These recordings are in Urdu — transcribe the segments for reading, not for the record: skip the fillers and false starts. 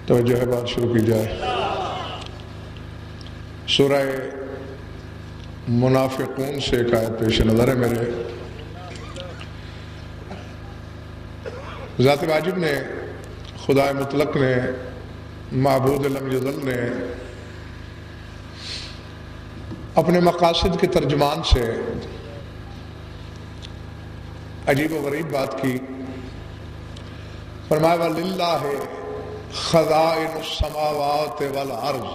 توجہ ہے، بات شروع کی جائے۔ سورہ منافقون سے ایک آیت پیش نظر ہے میرے۔ ذات واجب نے، خدا مطلق نے، معبود لم یزل نے اپنے مقاصد کے ترجمان سے عجیب و غریب بات کی۔ فرمایا وَلِلَّهِ خَزَائِنُ السَّمَاوَاتِ وَالْأَرْضِ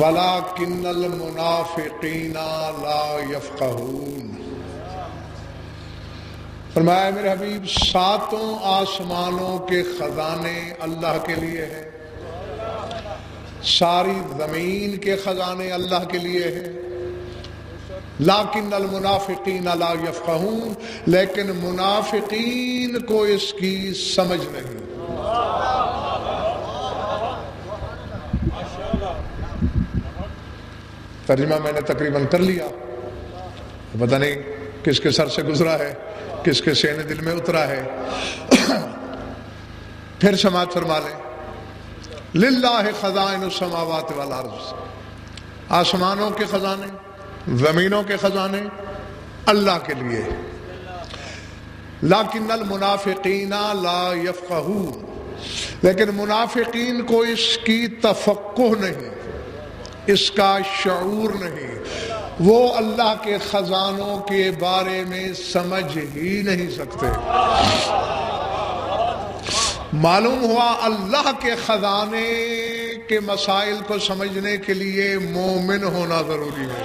وَلَكِنَّ الْمُنَافِقِينَ لَا يَفْقَهُونَ۔ فرمایا میرے حبیب، ساتوں آسمانوں کے خزانے اللہ کے لیے ہیں، ساری زمین کے خزانے اللہ کے لیے ہیں، لیکن المنافقین لا یفقہون، لیکن منافقین کو اس کی سمجھ نہیں۔ ترجمہ میں نے تقریباً کر لیا، پتہ نہیں کس کے سر سے گزرا ہے، کس کے سینے دل میں اترا ہے۔ پھر سماعت فرما لیں، للہ خزائن السماوات والارض، آسمانوں کے خزانے، زمینوں کے خزانے اللہ کے لیے، لیکن المنافقین لا یفقہون، لیکن منافقین کو اس کی تفقہ نہیں، اس کا شعور نہیں، وہ اللہ کے خزانوں کے بارے میں سمجھ ہی نہیں سکتے۔ معلوم ہوا اللہ کے خزانے کے مسائل کو سمجھنے کے لیے مومن ہونا ضروری ہے۔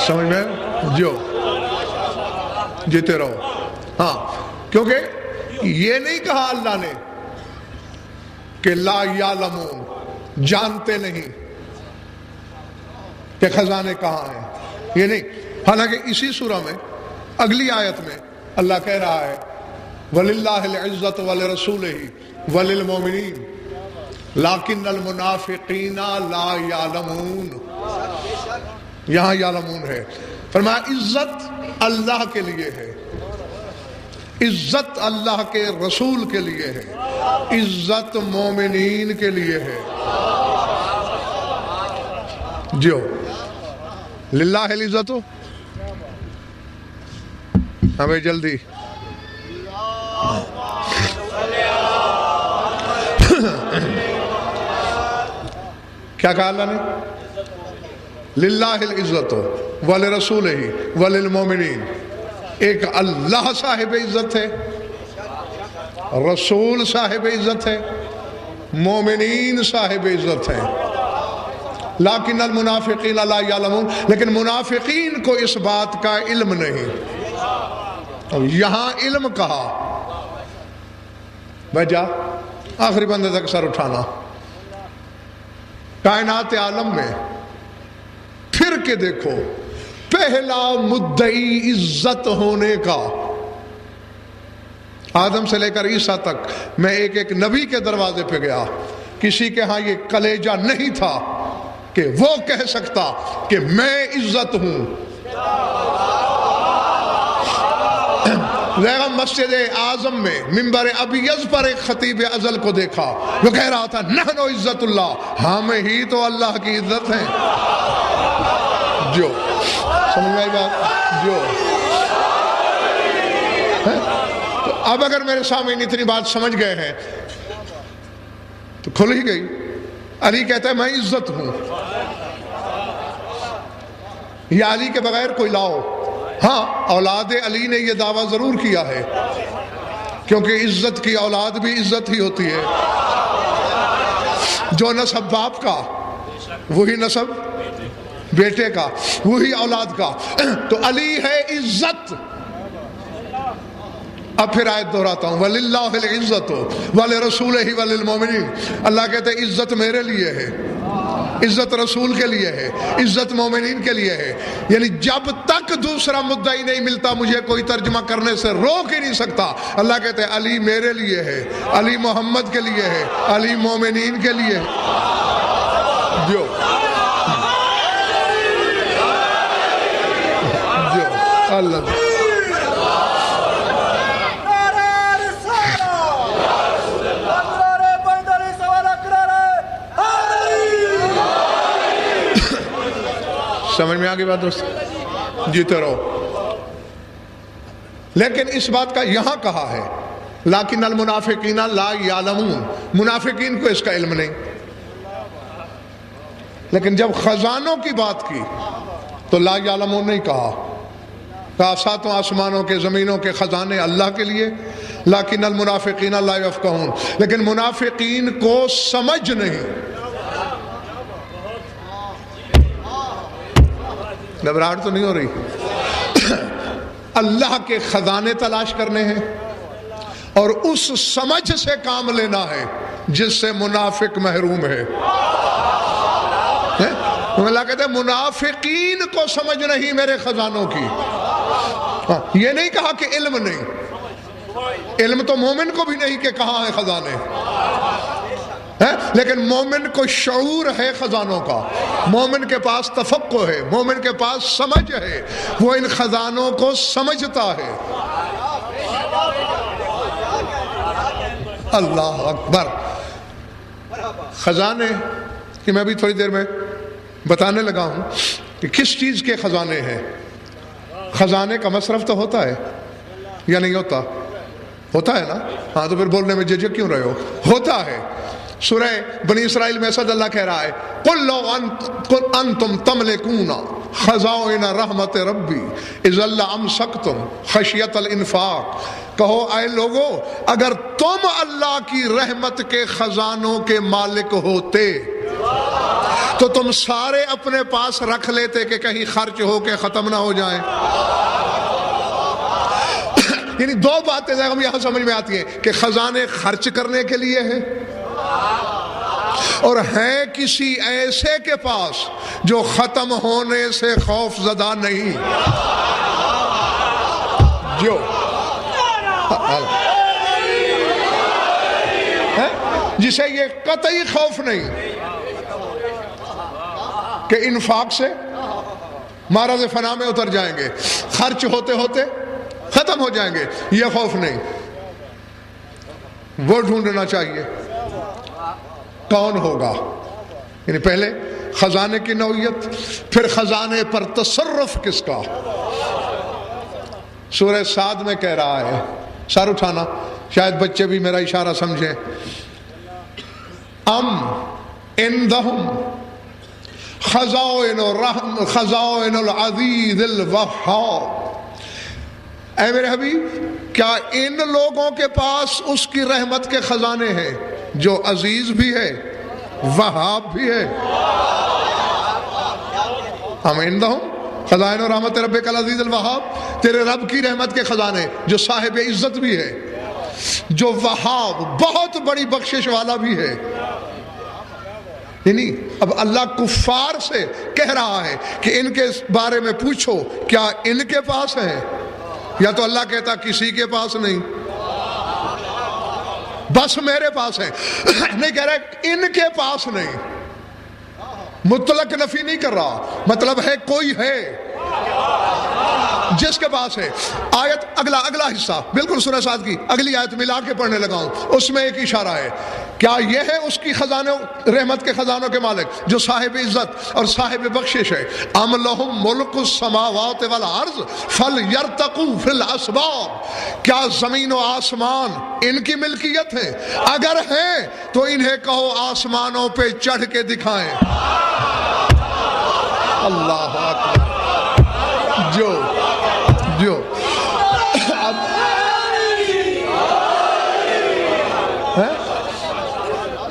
سمجھ میں جو جیتے رہو۔ ہاں، کیونکہ یہ نہیں کہا اللہ نے کہ لا یعلمون، جانتے نہیں کہ خزانے کہاں ہیں، یہ نہیں۔ حالانکہ اسی سورہ میں اگلی آیت میں اللہ کہہ رہا ہے وَلِلَّهِ الْعِزَّةُ وَلِرَسُولِهِ وَلِلْمُؤْمِنِينَ لَكِنَّ الْمُنَافِقِينَ لَا يَعْلَمُونَ۔ یہاں یعلمون ہے، فرمایا عزت اللہ کے لیے ہے، عزت اللہ کے رسول کے لیے ہے، عزت مومنین کے لیے ہے۔ جو للہ العزت، ہمیں جلدی کیا کہا اللہ نے؟ للہ العزت ولرسولہ وللمؤمنین۔ ایک اللہ صاحب عزت ہے، رسول صاحب عزت ہے، مومنین صاحب عزت ہے، لیکن المنافقین لا یعلمون، لیکن منافقین کو اس بات کا علم نہیں۔ یہاں علم کہا، بھائی جا آخری بندے تک سر اٹھانا۔ کائنات عالم میں پھر کے دیکھو، پہلا مدعی عزت ہونے کا، آدم سے لے کر عیسیٰ تک، میں ایک ایک نبی کے دروازے پہ گیا، کسی کے ہاں یہ کلیجہ نہیں تھا کہ وہ کہہ سکتا کہ میں عزت ہوں۔ مسجد اعظم میں ممبر ابیض پر ایک خطیب ازل کو دیکھا، وہ کہہ رہا تھا نحن عزت اللہ، ہم ہی تو اللہ کی عزت ہیں۔ جو سمجھ میں آئی بات؟ جو تو اب اگر میرے سامنے اتنی بات سمجھ گئے ہیں تو کھل ہی گئی۔ علی کہتا ہے میں عزت ہوں، یا علی کے بغیر کوئی لاؤ۔ ہاں، اولاد علی نے یہ دعویٰ ضرور کیا ہے، کیونکہ عزت کی اولاد بھی عزت ہی ہوتی ہے۔ جو نسب باپ کا وہی نسب بیٹے کا، وہی اولاد کا، تو علی ہے عزت۔ اب پھر آیت دہراتا ہوں، وَلِلَّهِ الْعِزَّةُ وَلِرَسُولِهِ وَلِلْمُؤْمِنِينَ، اللہ کہتے ہیں عزت میرے لیے ہے، عزت رسول کے لیے ہے، عزت مومنین کے لیے ہے۔ یعنی جب تک دوسرا مدعی نہیں ملتا مجھے کوئی ترجمہ کرنے سے روک ہی نہیں سکتا۔ اللہ کہتے ہیں علی میرے لیے ہے، علی محمد کے لیے ہے، علی مومنین کے لیے ہے۔ جو اللہ سمجھ میں آ گئی بات دوست؟ جیتے رہو. لیکن اس بات کا یہاں کہا ہے لیکن المنافقین لا یعلمون، منافقین کو اس کا علم نہیں. لیکن جب خزانوں کی بات کی تو لا یعلمون نہیں کہا. کہا ساتوں آسمانوں کے زمینوں کے خزانے اللہ کے لیے، لیکن المنافقین لا یفقہون، لیکن منافقین کو سمجھ نہیں. گھبراہٹ تو نہیں ہو رہی؟ اللہ کے خزانے تلاش کرنے ہیں اور اس سمجھ سے کام لینا ہے جس سے منافق محروم ہے. اللہ کہتے ہیں منافقین کو سمجھ نہیں میرے خزانوں کی. یہ نہیں کہا کہ علم نہیں، علم تو مومن کو بھی نہیں کہ کہاں ہے خزانے، لیکن مومن کو شعور ہے خزانوں کا، مومن کے پاس تفقہ ہے، مومن کے پاس سمجھ ہے، وہ ان خزانوں کو سمجھتا ہے. اللہ اکبر. خزانے کہ میں بھی تھوڑی دیر میں بتانے لگا ہوں کہ کس چیز کے خزانے ہیں. خزانے کا مصرف تو ہوتا ہے یا نہیں ہوتا؟ ہوتا ہے نا. ہاں تو پھر بولنے میں جھجک کیوں رہے ہو؟ ہوتا ہے. سورہ بنی اسرائیل میں اسد اللہ کہہ رہا ہے قُلْ لَوْ أَنْتُمْ تَمْلِكُونَ خَزَائِنَ رَحْمَتِ رَبِّي إِذًا لَأَمْسَكْتُمْ خَشْيَةَ الْإِنفَاقِ. کہو اے لوگو اگر تم اللہ کی رحمت کے خزانوں کے مالک ہوتے تو تم سارے اپنے پاس رکھ لیتے کہ کہیں خرچ ہو کے ختم نہ ہو جائیں. یعنی دو باتیں ہم یہاں سمجھ میں آتی ہیں کہ خزانے خرچ کرنے کے لیے ہیں اور ہے کسی ایسے کے پاس جو ختم ہونے سے خوف زدہ نہیں، جو جسے یہ قطعی خوف نہیں کہ انفاق سے معرض فنا میں اتر جائیں گے، خرچ ہوتے ہوتے ختم ہو جائیں گے، یہ خوف نہیں. وہ ڈھونڈنا چاہیے کون ہوگا. یعنی پہلے خزانے کی نوعیت، پھر خزانے پر تصرف کس کا. سورہ صاد میں کہہ رہا ہے، سر اٹھانا شاید بچے بھی میرا اشارہ سمجھیں. ام عندہم خزائن العزیز الوہاب. اے میرے حبیب کیا ان لوگوں کے پاس اس کی رحمت کے خزانے ہیں جو عزیز بھی ہے وہاب بھی ہے؟ ہم عندہم خزائن رحمت ربک العزیز الوہاب، تیرے رب کی رحمت کے خزانے جو صاحب عزت بھی ہے، جو وہاب بہت بڑی بخشش والا بھی ہے. یعنی اب اللہ کفار سے کہہ رہا ہے کہ ان کے بارے میں پوچھو کیا ان کے پاس ہیں، یا تو اللہ کہتا کسی کے پاس نہیں، بس میرے پاس ہے. نہیں کہہ رہا ان کے پاس نہیں، مطلق نفی نہیں کر رہا، مطلب ہے کوئی ہے جس کے پاس ہے. آیت اگلا حصہ بالکل سورہ صاد کی اگلی آیت ملا کے پڑھنے لگا ہوں، اس میں ایک اشارہ ہے. کیا یہ ہے اس کی خزانوں رحمت کے خزانوں کے مالک جو صاحب عزت اور صاحب بخشش ہے؟ ام لہم ملک السماوات والارض فلیرتقوا فی الاسباب. کیا زمین و آسمان ان کی ملکیت ہے؟ اگر ہیں تو انہیں کہو آسمانوں پہ چڑھ کے دکھائیں. اللہ اکبر. جو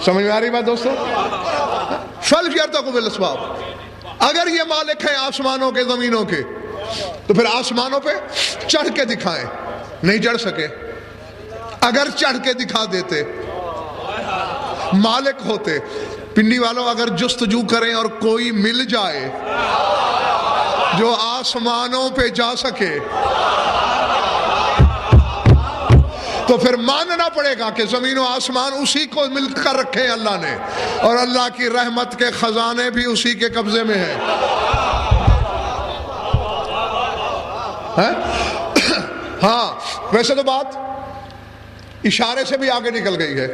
سمجھ میں آ رہی بات دوستو؟ فلیرتقوا فی الاسباب. اگر یہ مالک ہیں آسمانوں کے زمینوں کے تو پھر آسمانوں پہ چڑھ کے دکھائیں. نہیں چڑھ سکے. اگر چڑھ کے دکھا دیتے مالک ہوتے. پنڈی والوں اگر جستجو کریں اور کوئی مل جائے جو آسمانوں پہ جا سکے تو پھر ماننا پڑے گا کہ زمین و آسمان اسی کو مل کر رکھے اللہ نے، اور اللہ کی رحمت کے خزانے بھی اسی کے قبضے میں ہیں. ہاں ویسے تو بات اشارے سے بھی آگے نکل گئی ہے،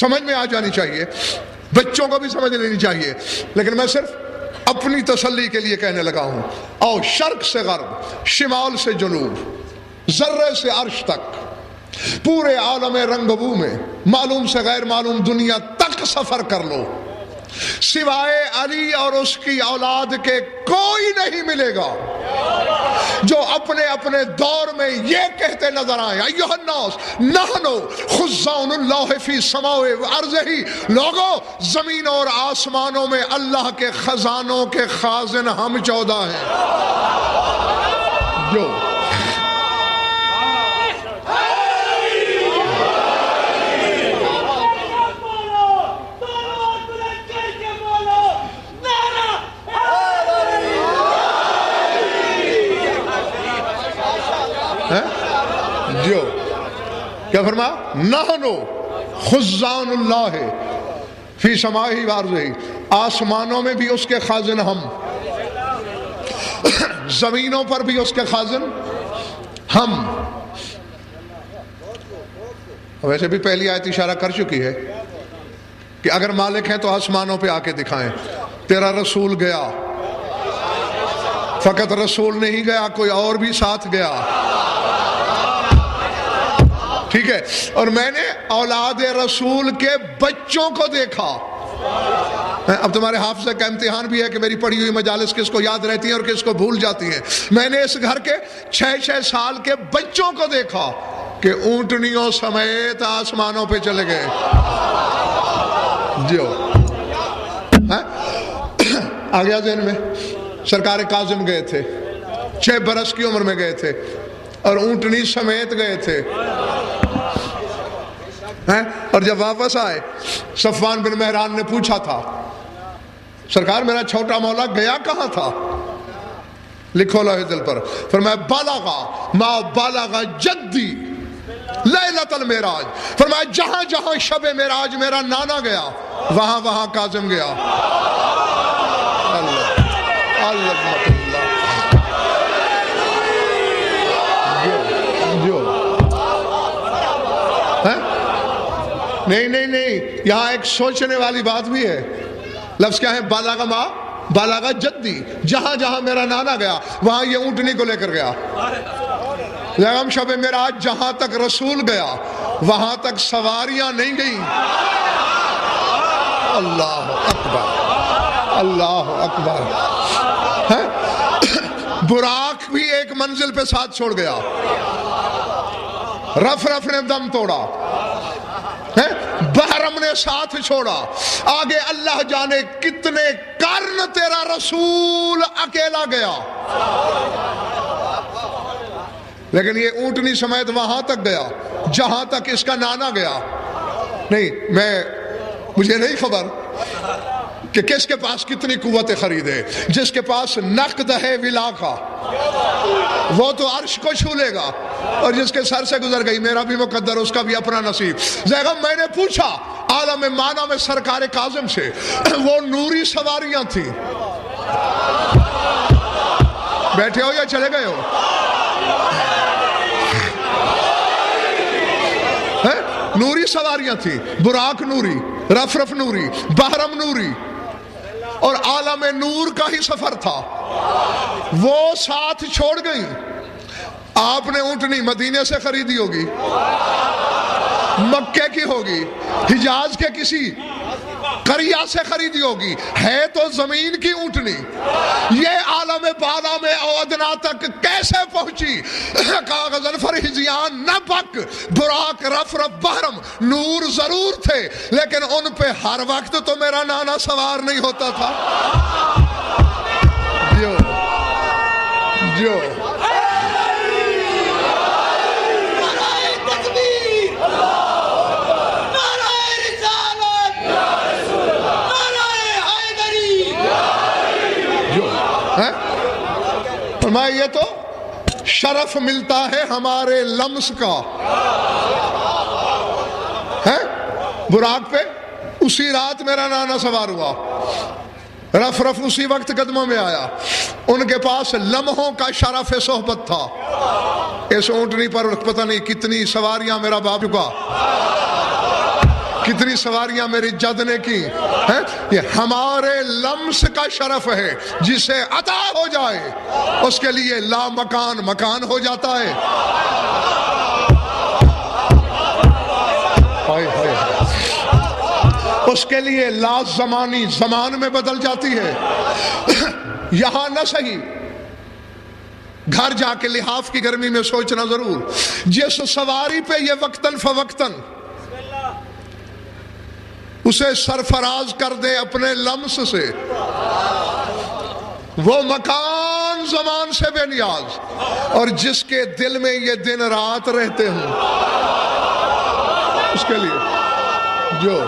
سمجھ میں آ جانی چاہیے، بچوں کو بھی سمجھ لینی چاہیے، لیکن میں صرف اپنی تسلی کے لیے کہنے لگا ہوں، او شرق سے غرب، شمال سے جنوب، ذرے سے عرش تک، پورے عالم رنگبو میں معلوم سے غیر معلوم دنیا تک سفر کر لو، سوائے علی اور اس کی اولاد کے کوئی نہیں ملے گا جو اپنے اپنے دور میں یہ کہتے نظر آئے، ایھا الناس نحن خزان اللہ فی السماء وارضہ، لوگوں زمین اور آسمانوں میں اللہ کے خزانوں کے خازن ہم 14 ہیں۔ جو کیا فرمایا؟ نحنو خزان اللہ فی سمائی وارضہ، آسمانوں میں بھی اس کے خازن ہم، زمینوں پر بھی اس کے خازن ہم۔ ویسے بھی پہلی آیت اشارہ کر چکی ہے کہ اگر مالک ہیں تو آسمانوں پہ آ کے دکھائیں۔ تیرا رسول گیا، فقط رسول نہیں گیا، کوئی اور بھی ساتھ گیا، ٹھیک ہے؟ اور میں نے اولاد رسول کے بچوں کو دیکھا۔ اب تمہارے حافظہ کا امتحان بھی ہے کہ میری پڑھی ہوئی مجالس کس کو یاد رہتی ہیں اور کس کو بھول جاتی ہیں۔ میں نے اس گھر کے 6 سال کے بچوں کو دیکھا کہ اونٹنیوں سمیت آسمانوں پہ چلے گئے۔ جو آ گیا ذہن میں؟ سرکار کاظم گئے تھے، 6 برس کی عمر میں گئے تھے اور اونٹنی سمیت گئے تھے، اور جب واپس آئے صفوان بن مہران نے پوچھا تھا، سرکار میرا چھوٹا مولا گیا کہاں تھا؟ لکھو لوح دل پر، فرمایا بالغا ما بالغ جدی لیلۃ المعراج، فرمایا جہاں جہاں شب معراج میرا نانا گیا وہاں وہاں کاظم گیا۔ اللہ اللہ نہیں، یہاں ایک سوچنے والی بات بھی ہے۔ لفظ کیا ہے؟ بالغ ما بالغ جدی، جہاں جہاں میرا نانا گیا وہاں یہ اونٹنی کو لے کر گیا۔ لیکن شب معراج جہاں تک رسول گیا وہاں تک سواریاں نہیں گئیں۔ اللہ اکبر، اللہ اکبر۔ براق بھی ایک منزل پہ ساتھ چھوڑ گیا، رف نے دم توڑا، بحرم نے ساتھ چھوڑا، آگے اللہ جانے کتنے قرن تیرا رسول اکیلا گیا، لیکن یہ اونٹنی سمیت وہاں تک گیا جہاں تک اس کا نانا گیا۔ نہیں، مجھے نہیں خبر کہ کس کے پاس کتنی قوت خرید ہے۔ جس کے پاس نقد ہے ولا کا وہ تو عرش کو چھو لے گا، اور جس کے سر سے گزر گئی میرا بھی مقدر، اس کا بھی اپنا نصیب۔ زیغم میں نے پوچھا عالم مانا میں سرکار کاظم سے، وہ نوری سواریاں تھیں، بیٹھے ہو یا چلے گئے ہو؟ نوری سواریاں تھیں، براق نوری، رف نوری، بحرم نوری، اور عالم نور کا ہی سفر تھا، وہ ساتھ چھوڑ گئی۔ آپ نے اونٹنی مدینے سے خریدی ہوگی، مکے کی ہوگی، حجاز کے کسی قریہ سے خریدی ہوگی، ہے تو زمین کی اونٹنی، یہ عالم بالا میں ادنا تک کیسے پہنچی؟ کاغذ فرحزیان نبک، براق رف بحرم نور ضرور تھے، لیکن ان پہ ہر وقت تو میرا نانا سوار نہیں ہوتا تھا۔ جو فرمایا یہ تو شرف ملتا ہے ہمارے لمس کا ہے۔ براق پہ اسی رات میرا نانا سوار ہوا، رف اسی وقت قدموں میں آیا، ان کے پاس لمحوں کا شرف صحبت تھا۔ اس اونٹنی پر پتہ نہیں کتنی سواریاں میرا باپ چکا، کتنی سواریاں میری جد نے کی ہیں؟ یہ ہمارے لمس کا شرف ہے، جسے عطا ہو جائے اس کے لیے لا مکان مکان ہو جاتا ہے۔ اس کے لیے لا زمانی زمان میں بدل جاتی ہے۔ یہاں نہ صحیح، گھر جا کے لحاف کی گرمی میں سوچنا ضرور، جس سواری پہ یہ وقتاً فوقتاً اسے سرفراز کر دے اپنے لمس سے، وہ مکان زمان سے بے نیاز، اور جس کے دل میں یہ دن رات رہتے ہوں، اس کے لیے جو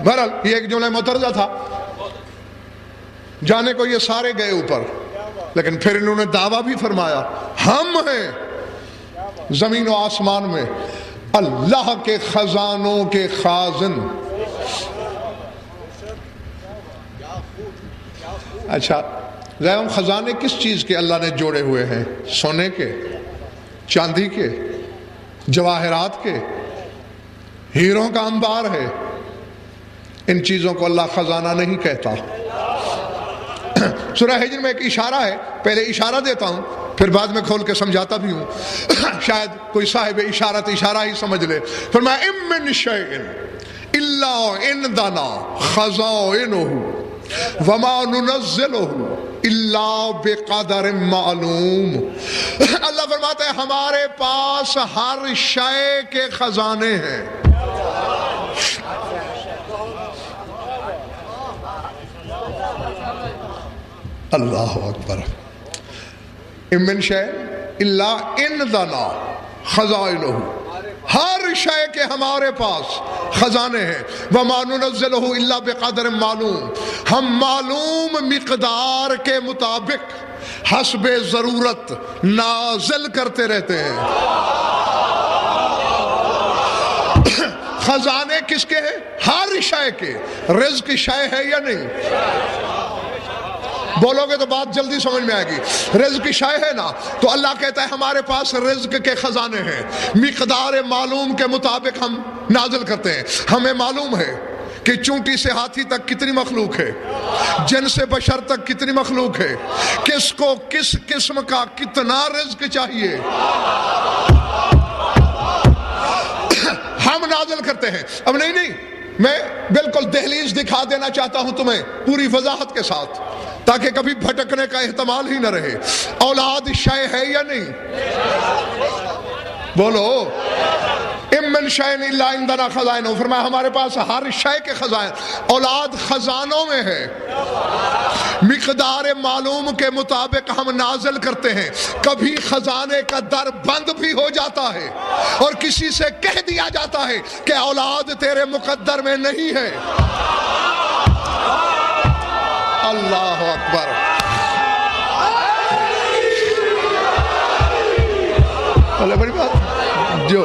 بہرحال یہ ایک جملہ مترجہ تھا، جانے کو یہ سارے گئے اوپر، لیکن پھر انہوں نے دعویٰ بھی فرمایا، ہم ہیں زمین و آسمان میں اللہ کے خزانوں کے خازن۔ اچھا ذرا خزانے کس چیز کے اللہ نے جوڑے ہوئے ہیں؟ سونے کے، چاندی کے، جواہرات کے، ہیروں کا انبار ہے۔ ان چیزوں کو اللہ خزانہ نہیں کہتا۔ سورہ ہجر میں ایک اشارہ ہے، پہلے اشارہ دیتا ہوں پھر بعد میں کھول کے سمجھاتا بھی ہوں، شاید کوئی صاحب اشارت اشارہ ہی سمجھ لے۔ فرمایا ام من شیء الا عندنا خزائنہ وما ننزلہ الا بقدر معلوم۔ اللہ فرماتا ہے ہمارے پاس ہر شے کے خزانے ہیں۔ اللہ اکبر۔ ام من شیء الا عندنا خزائنہ، ہر شے کے ہمارے پاس خزانے ہیں۔ وما ننزلہ الا بقدر معلوم، ہم معلوم مقدار کے مطابق حسب ضرورت نازل کرتے رہتے ہیں۔ خزانے کس کے ہیں؟ ہر شے کے۔ رزق شے ہے یا نہیں؟ بولو گے تو بات جلدی سمجھ میں آئے گی۔ رزق شے ہے نا، تو اللہ کہتا ہے ہمارے پاس رزق کے خزانے ہیں، مقدار معلوم کے مطابق ہم نازل کرتے ہیں۔ ہمیں معلوم ہے کہ چونٹی سے ہاتھی تک کتنی مخلوق ہے، جن سے بشر تک کتنی مخلوق ہے، کس کو کس قسم کا کتنا رزق چاہیے، ہم نازل کرتے ہیں۔ اب نہیں میں بالکل دہلیز دکھا دینا چاہتا ہوں تمہیں پوری وضاحت کے ساتھ، تاکہ کبھی بھٹکنے کا احتمال ہی نہ رہے۔ اولاد شے ہے یا نہیں؟ بولو۔ ام من شیء الا عندنا خزائنہ، فرمایا ہمارے پاس ہر شے کے خزائن۔ اولاد خزانوں میں ہے، مقدار معلوم کے مطابق ہم نازل کرتے ہیں۔ کبھی خزانے کا در بند بھی ہو جاتا ہے اور کسی سے کہہ دیا جاتا ہے کہ اولاد تیرے مقدر میں نہیں ہے۔ اللہ اکبر۔ بولے بڑی بات جو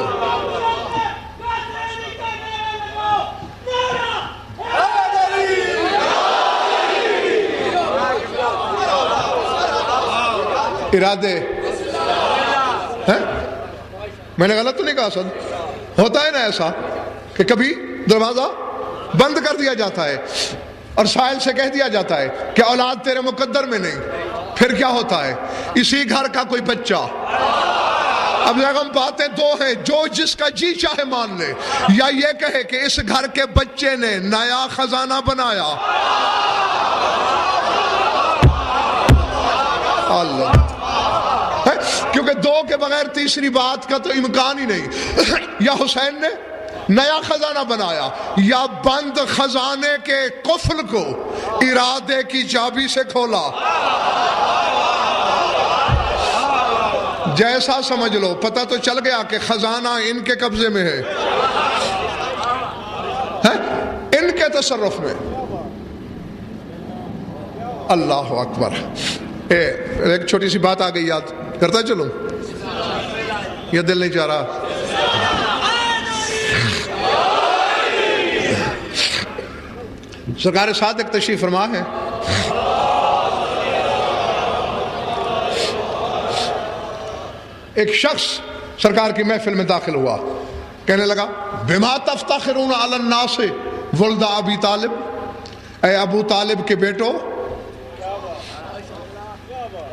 ارادے ہیں، میں نے غلط تو نہیں کہا سد؟ ہوتا ہے نا ایسا کہ کبھی دروازہ بند کر دیا جاتا ہے اور سائل سے کہہ دیا جاتا ہے کہ اولاد تیرے مقدر میں نہیں، پھر کیا ہوتا ہے؟ اسی گھر کا کوئی بچہ، اب ہم باتیں دو ہیں، جو جس کا جی چاہے مان لے، یا یہ کہے کہ اس گھر کے بچے نے نیا خزانہ بنایا۔ اللہ، کیونکہ دو کے بغیر تیسری بات کا تو امکان ہی نہیں۔ یا حسین نے نیا خزانہ بنایا، یا بند خزانے کے قفل کو ارادے کی چابی سے کھولا۔ جیسا سمجھ لو، پتہ تو چل گیا کہ خزانہ ان کے قبضے میں ہے، ان کے تصرف میں۔ اللہ اکبر۔ ایک چھوٹی سی بات آ گئی یاد، کرتا چلوں، یہ دل نہیں چاہ رہا۔ سرکار صادق تشریف فرما ہے، ایک شخص سرکار کی محفل میں داخل ہوا، کہنے لگا بما تفتخرون علی الناس ولد ابی طالب، اے ابو طالب کے بیٹو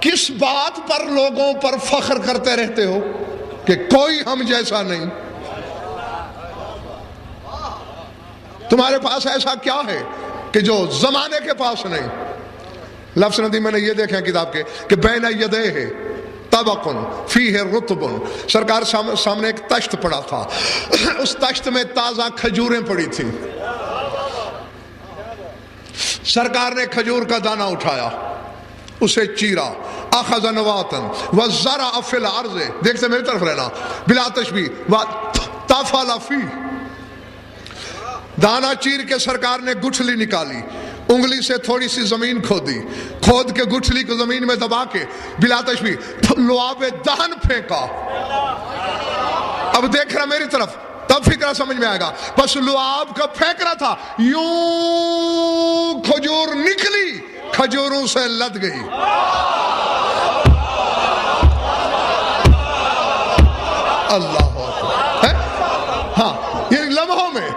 کس بات پر لوگوں پر فخر کرتے رہتے ہو کہ کوئی ہم جیسا نہیں؟ تمہارے پاس ایسا کیا ہے کہ جو زمانے کے پاس نہیں؟ لفظ ندی میں نے یہ دیکھا کتاب کے کہ بین یدیہ طبق فیہ رطب، سرکار سامنے ایک تشت پڑا تھا، اس تشت میں تازہ کھجوریں پڑی تھیں، سرکار نے کھجور کا دانہ اٹھایا، اسے چیرا، اخذ نواتا وزرع فی الارض، دیکھتے میری طرف رہنا، بلا تشبیہ وطفل فی، دانا چیر کے سرکار نے گٹھلی نکالی، انگلی سے تھوڑی سی زمین کھودی، کھود کے گٹھلی کو زمین میں دبا کے بلا تشبیہ لعاب دہن پھینکا۔ اب دیکھ رہا میری طرف، تب فکرہ سمجھ میں آئے گا، بس لعاب کا پھینک رہا تھا، یوں کھجور نکلی، کھجوروں سے لد گئی۔ اللہ اکبر، ہاں یہ لمحوں میں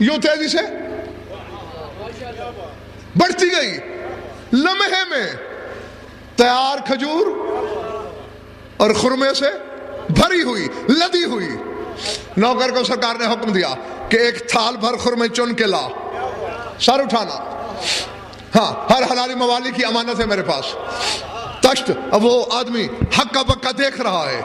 یوں تیزی سے بڑھتی گئی، لمحے میں تیار کھجور اور خرمے سے بھری ہوئی، لدی ہوئی۔ نوکر کو سرکار نے حکم دیا کہ ایک تھال بھر خرمے چن کے لا، سر اٹھانا، ہاں ہر حلالی موالی کی امانت ہے میرے پاس۔ تشت، اب وہ آدمی ہکا بکا دیکھ رہا ہے،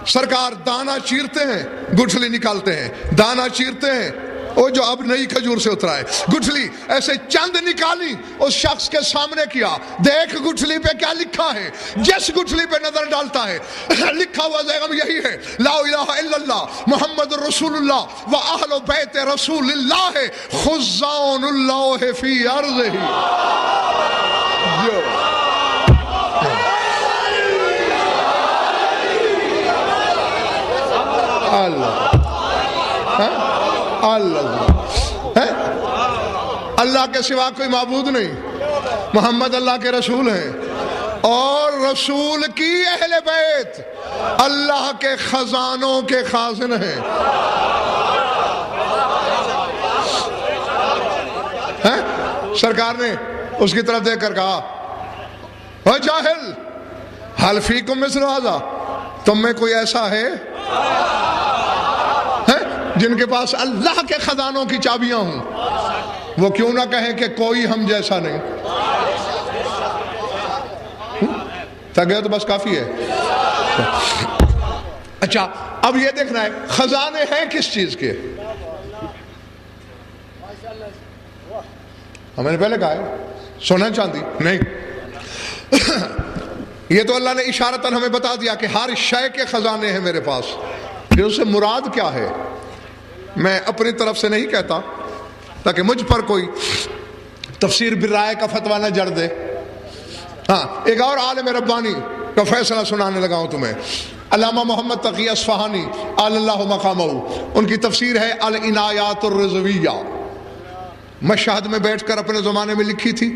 سرکار دانا چیرتے ہیں، گٹھلی نکالتے ہیں، دانا چیرتے ہیں، وہ جو اب نئی کھجور سے اترا ہے، گٹھلی ایسے چند نکالی، اس شخص کے سامنے کیا، دیکھ گٹھلی پہ کیا لکھا ہے۔ جس گٹھلی پہ نظر ڈالتا ہے لکھا ہوا زیغم یہی ہے، لا الہ الا اللہ محمد رسول اللہ و اہل بیت رسول اللہ خزان اللہ فی ارضہ۔ اللہ کے سوا کوئی معبود نہیں، محمد اللہ کے رسول ہیں، اور رسول کی اہل بیت اللہ کے خزانوں کے خازن ہیں۔ سرکار نے اس کی طرف دیکھ کر کہا اے جاہل حل فیکم مثل ھذا، تم میں کوئی ایسا ہے جن کے پاس اللہ کے خزانوں کی چابیاں ہوں؟ وہ کیوں نہ کہیں کہ کوئی ہم جیسا نہیں؟ تھک گئے تو بس کافی ہے۔ اچھا اب یہ دیکھنا ہے خزانے ہیں کس چیز کے؟ ہمیں نے پہلے کہا ہے سونا چاندی نہیں، یہ تو اللہ نے اشارتاً ہمیں بتا دیا کہ ہر شے کے خزانے ہیں میرے پاس۔ پھر اس سے مراد کیا ہے میں اپنی طرف سے نہیں کہتا تاکہ مجھ پر کوئی تفسیر بالرائے کا فتویٰ نہ جڑ دے۔ ہاں ایک اور عالم ربانی کا فیصلہ سنانے لگا ہوں تمہیں، علامہ محمد تقی اصفہانی علی اللہ مقامہ، ان کی تفسیر ہے العنایات الرضویہ، مشہد میں بیٹھ کر اپنے زمانے میں لکھی تھی،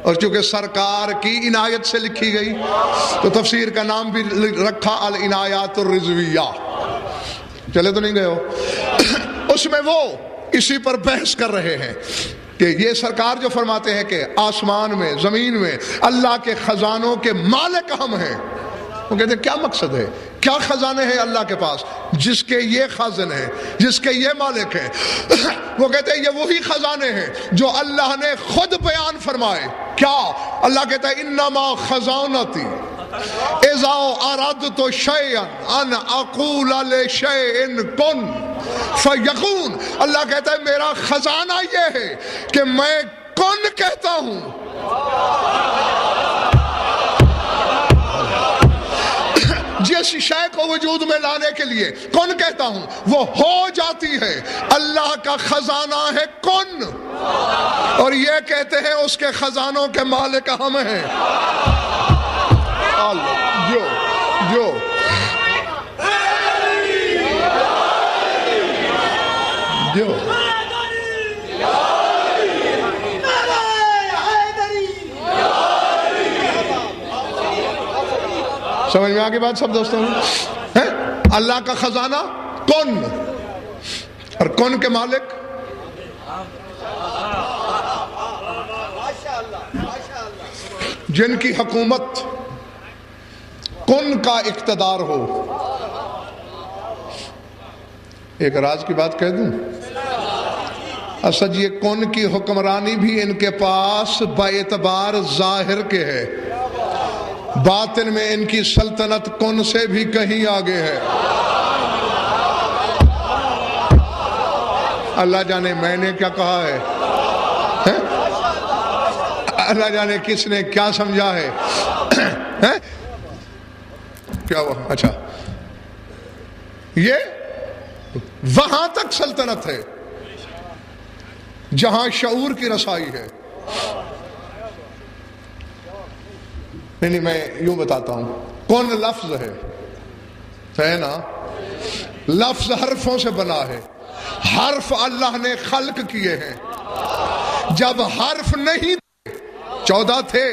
اور چونکہ سرکار کی عنایت سے لکھی گئی تو تفسیر کا نام بھی رکھا العنایات الرضویہ۔ چلے تو نہیں گئے ہو؟ اس میں وہ اسی پر بحث کر رہے ہیں کہ یہ سرکار جو فرماتے ہیں کہ آسمان میں زمین میں اللہ کے خزانوں کے مالک ہم ہیں، وہ کہتے ہیں کیا مقصد ہے، کیا خزانے ہیں اللہ کے پاس جس کے یہ خازن ہیں، جس کے یہ مالک ہیں؟ وہ کہتے ہیں یہ وہی خزانے ہیں جو اللہ نے خود بیان فرمائے۔ کیا؟ اللہ کہتا ہے انما خزانتی اذا اردت شیئا ان اقول لشیء کن فیکون۔ اللہ کہتا ہے میرا خزانہ یہ ہے کہ میں کن کہتا ہوں، جس شے کو وجود میں لانے کے لیے کن کہتا ہوں وہ ہو جاتی ہے۔ اللہ کا خزانہ ہے کن، اور یہ کہتے ہیں اس کے خزانوں کے مالک ہم ہیں۔ جو سمجھ میں آگے بات سب دوستوں ہیں؟ اللہ کا خزانہ کون، اور کون کے مالک؟ جن کی حکومت کن کا اقتدار ہو۔ ایک راز کی بات کہہ دوں، اسد یہ کن کی حکمرانی بھی ان کے پاس باعتبار ظاہر کے ہے، باطن میں ان کی سلطنت کن سے بھی کہیں آگے ہے۔ اللہ جانے میں نے کیا کہا ہے، اللہ جانے کس نے کیا سمجھا ہے۔ کیا ہوا؟ اچھا، یہ وہاں تک سلطنت ہے جہاں شعور کی رسائی ہے۔ نہیں میں یوں بتاتا ہوں، کون لفظ ہے نا، لفظ حرفوں سے بنا ہے، حرف اللہ نے خلق کیے ہیں۔ جب حرف نہیں تھے، 14 تھے،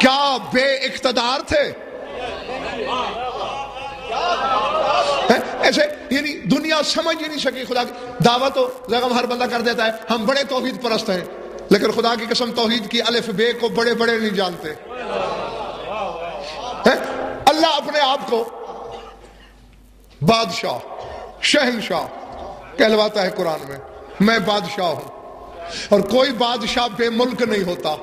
کیا بے اقتدار تھے؟ ایسے یعنی دنیا سمجھ ہی نہیں سکی خدا کی دعوت تو زغم ہر بندہ کر دیتا ہے، ہم بڑے توحید پرست ہیں، لیکن خدا کی قسم توحید کی الف بے کو بڑے بڑے نہیں جانتے۔ اللہ اپنے آپ کو بادشاہ، شہنشاہ کہلواتا ہے قرآن میں، میں بادشاہ ہوں، اور کوئی بادشاہ بے ملک نہیں ہوتا۔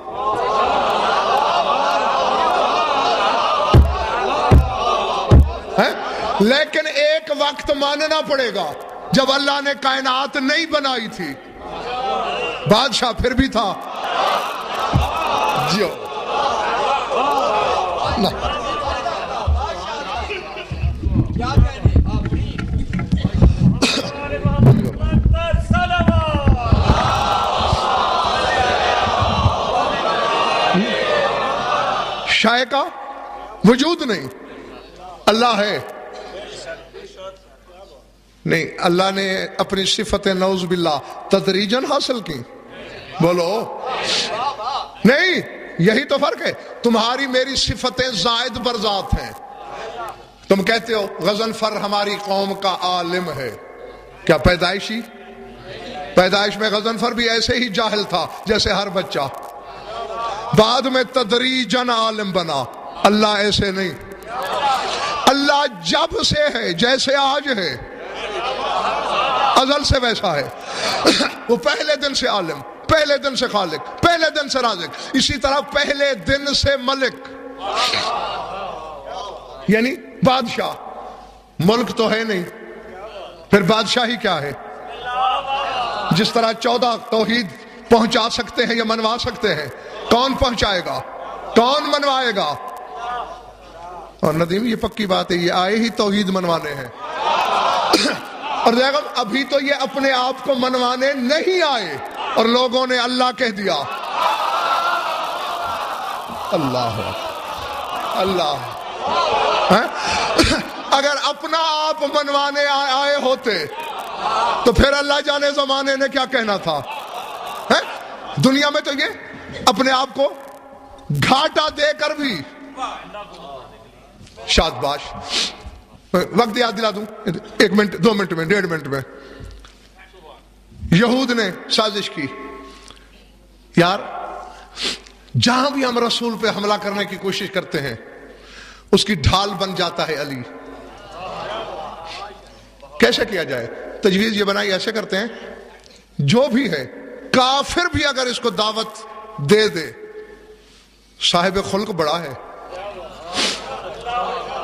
لیکن ایک وقت ماننا پڑے گا جب اللہ نے کائنات نہیں بنائی تھی، بادشاہ پھر بھی تھا۔ جیو شے کا وجود نہیں، اللہ ہے نہیں۔ اللہ نے اپنی صفت نعوذ باللہ تدریجاً حاصل کی، بولو نہیں، یہی تو فرق ہے۔ تمہاری میری صفتیں زائد بر ذات ہیں۔ تم کہتے ہو غضنفر ہماری قوم کا عالم ہے، کیا پیدائشی؟ پیدائش میں غضنفر بھی ایسے ہی جاہل تھا جیسے ہر بچہ، بعد میں تدریجاً عالم بنا۔ اللہ ایسے نہیں، اللہ جب سے ہے جیسے آج ہے، ازل سے ویسا ہے۔ وہ پہلے دن سے عالم، پہلے دن سے خالق، پہلے دن سے رازق، اسی طرح پہلے دن سے ملک، یعنی بادشاہ۔ ملک تو ہے نہیں، پھر بادشاہی کیا ہے؟ جس طرح 14 توحید پہنچا سکتے ہیں یا منوا سکتے ہیں، کون پہنچائے گا، کون منوائے گا؟ اور ندیم یہ پکی بات ہے، یہ آئے ہی توحید منوانے ہیں، اور دیکھو ابھی تو یہ اپنے آپ کو منوانے نہیں آئے، اور لوگوں نے اللہ کہہ دیا۔ اللہ اللہ، اگر اپنا آپ منوانے آئے ہوتے تو پھر اللہ جانے زمانے نے کیا کہنا تھا۔ دنیا میں تو یہ اپنے آپ کو گھاٹا دے کر بھی، شادباش، وقت یاد دلا دوں، 1 منٹ 2 منٹ میں 1.5 منٹ میں، یہود نے سازش کی، یار جہاں بھی ہم رسول پہ حملہ کرنے کی کوشش کرتے ہیں اس کی ڈھال بن جاتا ہے علی۔ کیسے کیا جائے؟ تجویز یہ بنائی، ایسے کرتے ہیں، جو بھی ہے کافر بھی اگر اس کو دعوت دے دے، صاحب خلق بڑا ہے،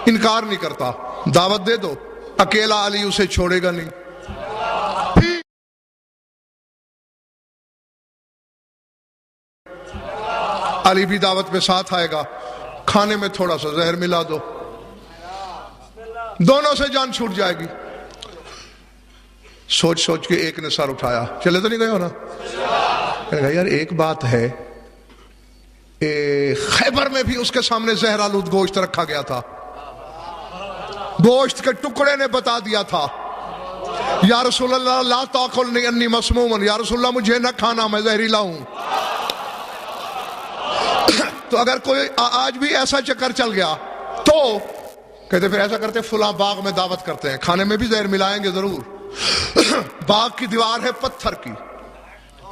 انکار نہیں کرتا، دعوت دے دو، اکیلا علی اسے چھوڑے گا نہیں۔ علی بھی دعوت میں ساتھ آئے گا، کھانے میں تھوڑا سا زہر ملا دو، دونوں سے جان چھوٹ جائے گی۔ سوچ سوچ کے ایک نے سر اٹھایا، چلے تو نہیں گئے ہو نا؟ کہا یار ایک بات ہے، خیبر میں بھی اس کے سامنے زہر آلود گوشت رکھا گیا تھا، گوشت کے ٹکڑے نے بتا دیا تھا، یا رسول اللہ لا تاکلنی انی مسموم، یا رسول اللہ مجھے نہ کھانا، میں زہریلا ہوں۔ تو اگر کوئی آج بھی ایسا چکر چل گیا تو کہتے پھر ایسا کرتے فلاں باغ میں دعوت کرتے ہیں، کھانے میں بھی زہر ملائیں گے ضرور۔ باغ کی دیوار ہے پتھر کی،